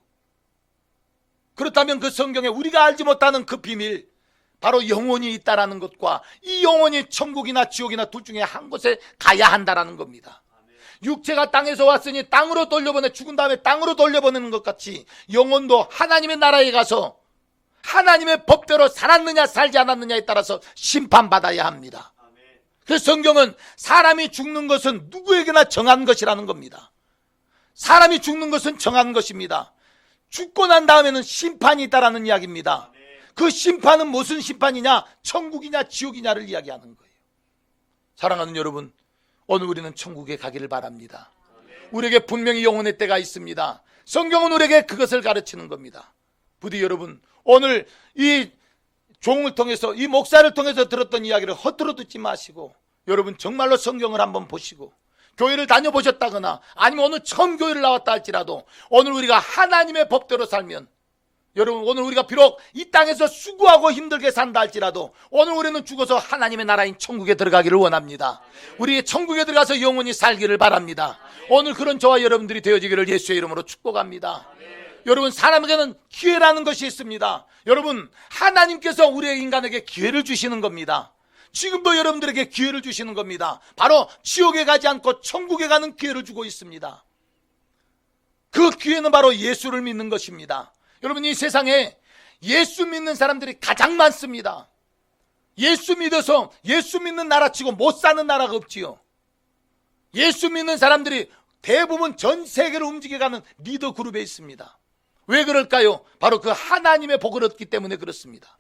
그렇다면 그 성경에 우리가 알지 못하는 그 비밀, 바로 영혼이 있다라는 것과 이 영혼이 천국이나 지옥이나 둘 중에 한 곳에 가야 한다라는 겁니다. 육체가 땅에서 왔으니 땅으로 돌려보내, 죽은 다음에 땅으로 돌려보내는 것 같이 영혼도 하나님의 나라에 가서 하나님의 법대로 살았느냐 살지 않았느냐에 따라서 심판받아야 합니다. 그래서 성경은 사람이 죽는 것은 누구에게나 정한 것이라는 겁니다. 사람이 죽는 것은 정한 것입니다. 죽고 난 다음에는 심판이 있다라는 이야기입니다. 그 심판은 무슨 심판이냐? 천국이냐 지옥이냐를 이야기하는 거예요. 사랑하는 여러분, 오늘 우리는 천국에 가기를 바랍니다. 우리에게 분명히 영혼의 때가 있습니다. 성경은 우리에게 그것을 가르치는 겁니다. 부디 여러분, 오늘 이 종을 통해서, 이 목사를 통해서 들었던 이야기를 헛들어 듣지 마시고, 여러분 정말로 성경을 한번 보시고, 교회를 다녀보셨다거나 아니면 오늘 처음 교회를 나왔다 할지라도 오늘 우리가 하나님의 법대로 살면, 여러분 오늘 우리가 비록 이 땅에서 수고하고 힘들게 산다 할지라도 오늘 우리는 죽어서 하나님의 나라인 천국에 들어가기를 원합니다. 우리 천국에 들어가서 영원히 살기를 바랍니다. 오늘 그런 저와 여러분들이 되어지기를 예수의 이름으로 축복합니다. 여러분, 사람에게는 기회라는 것이 있습니다. 여러분, 하나님께서 우리의 인간에게 기회를 주시는 겁니다. 지금도 여러분들에게 기회를 주시는 겁니다. 바로 지옥에 가지 않고 천국에 가는 기회를 주고 있습니다. 그 기회는 바로 예수를 믿는 것입니다. 여러분, 이 세상에 예수 믿는 사람들이 가장 많습니다. 예수 믿어서 예수 믿는 나라치고 못 사는 나라가 없지요. 예수 믿는 사람들이 대부분 전 세계를 움직여가는 리더 그룹에 있습니다. 왜 그럴까요? 바로 그 하나님의 복을 얻기 때문에 그렇습니다.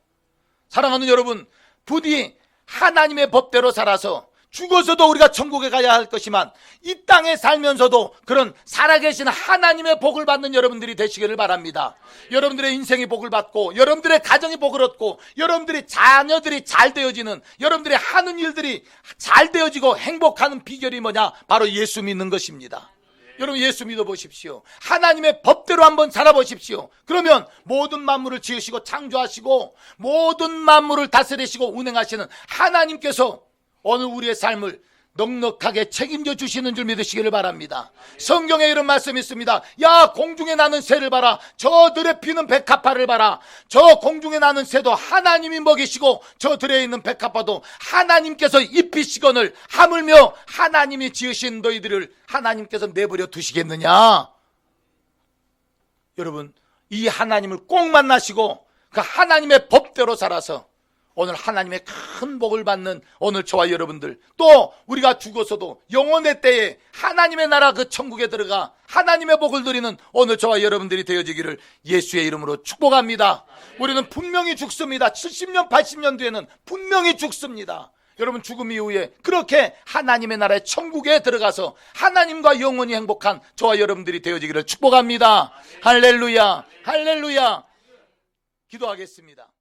사랑하는 여러분, 부디 하나님의 법대로 살아서 죽어서도 우리가 천국에 가야 할 것이만 이 땅에 살면서도 그런 살아계신 하나님의 복을 받는 여러분들이 되시기를 바랍니다. 여러분들의 인생의 복을 받고 여러분들의 가정의 복을 얻고 여러분들의 자녀들이 잘 되어지는, 여러분들의 하는 일들이 잘 되어지고 행복하는 비결이 뭐냐? 바로 예수 믿는 것입니다. 여러분, 예수 믿어보십시오. 하나님의 법대로 한번 살아보십시오. 그러면 모든 만물을 지으시고 창조하시고 모든 만물을 다스리시고 운행하시는 하나님께서 오늘 우리의 삶을 넉넉하게 책임져 주시는 줄 믿으시기를 바랍니다. 성경에 이런 말씀이 있습니다. 야, 공중에 나는 새를 봐라. 저 들에 피는 백합화를 봐라. 저 공중에 나는 새도 하나님이 먹이시고 저 들에 있는 백합화도 하나님께서 입히시거늘 하물며 하나님이 지으신 너희들을 하나님께서 내버려 두시겠느냐? 여러분, 이 하나님을 꼭 만나시고 그 하나님의 법대로 살아서 오늘 하나님의 큰 복을 받는 오늘 저와 여러분들, 또 우리가 죽어서도 영혼의 때에 하나님의 나라 그 천국에 들어가 하나님의 복을 누리는 오늘 저와 여러분들이 되어지기를 예수의 이름으로 축복합니다. 우리는 분명히 죽습니다. 70년 80년 뒤에는 분명히 죽습니다. 여러분, 죽음 이후에 그렇게 하나님의 나라의 천국에 들어가서 하나님과 영원히 행복한 저와 여러분들이 되어지기를 축복합니다. 할렐루야, 할렐루야. 기도하겠습니다.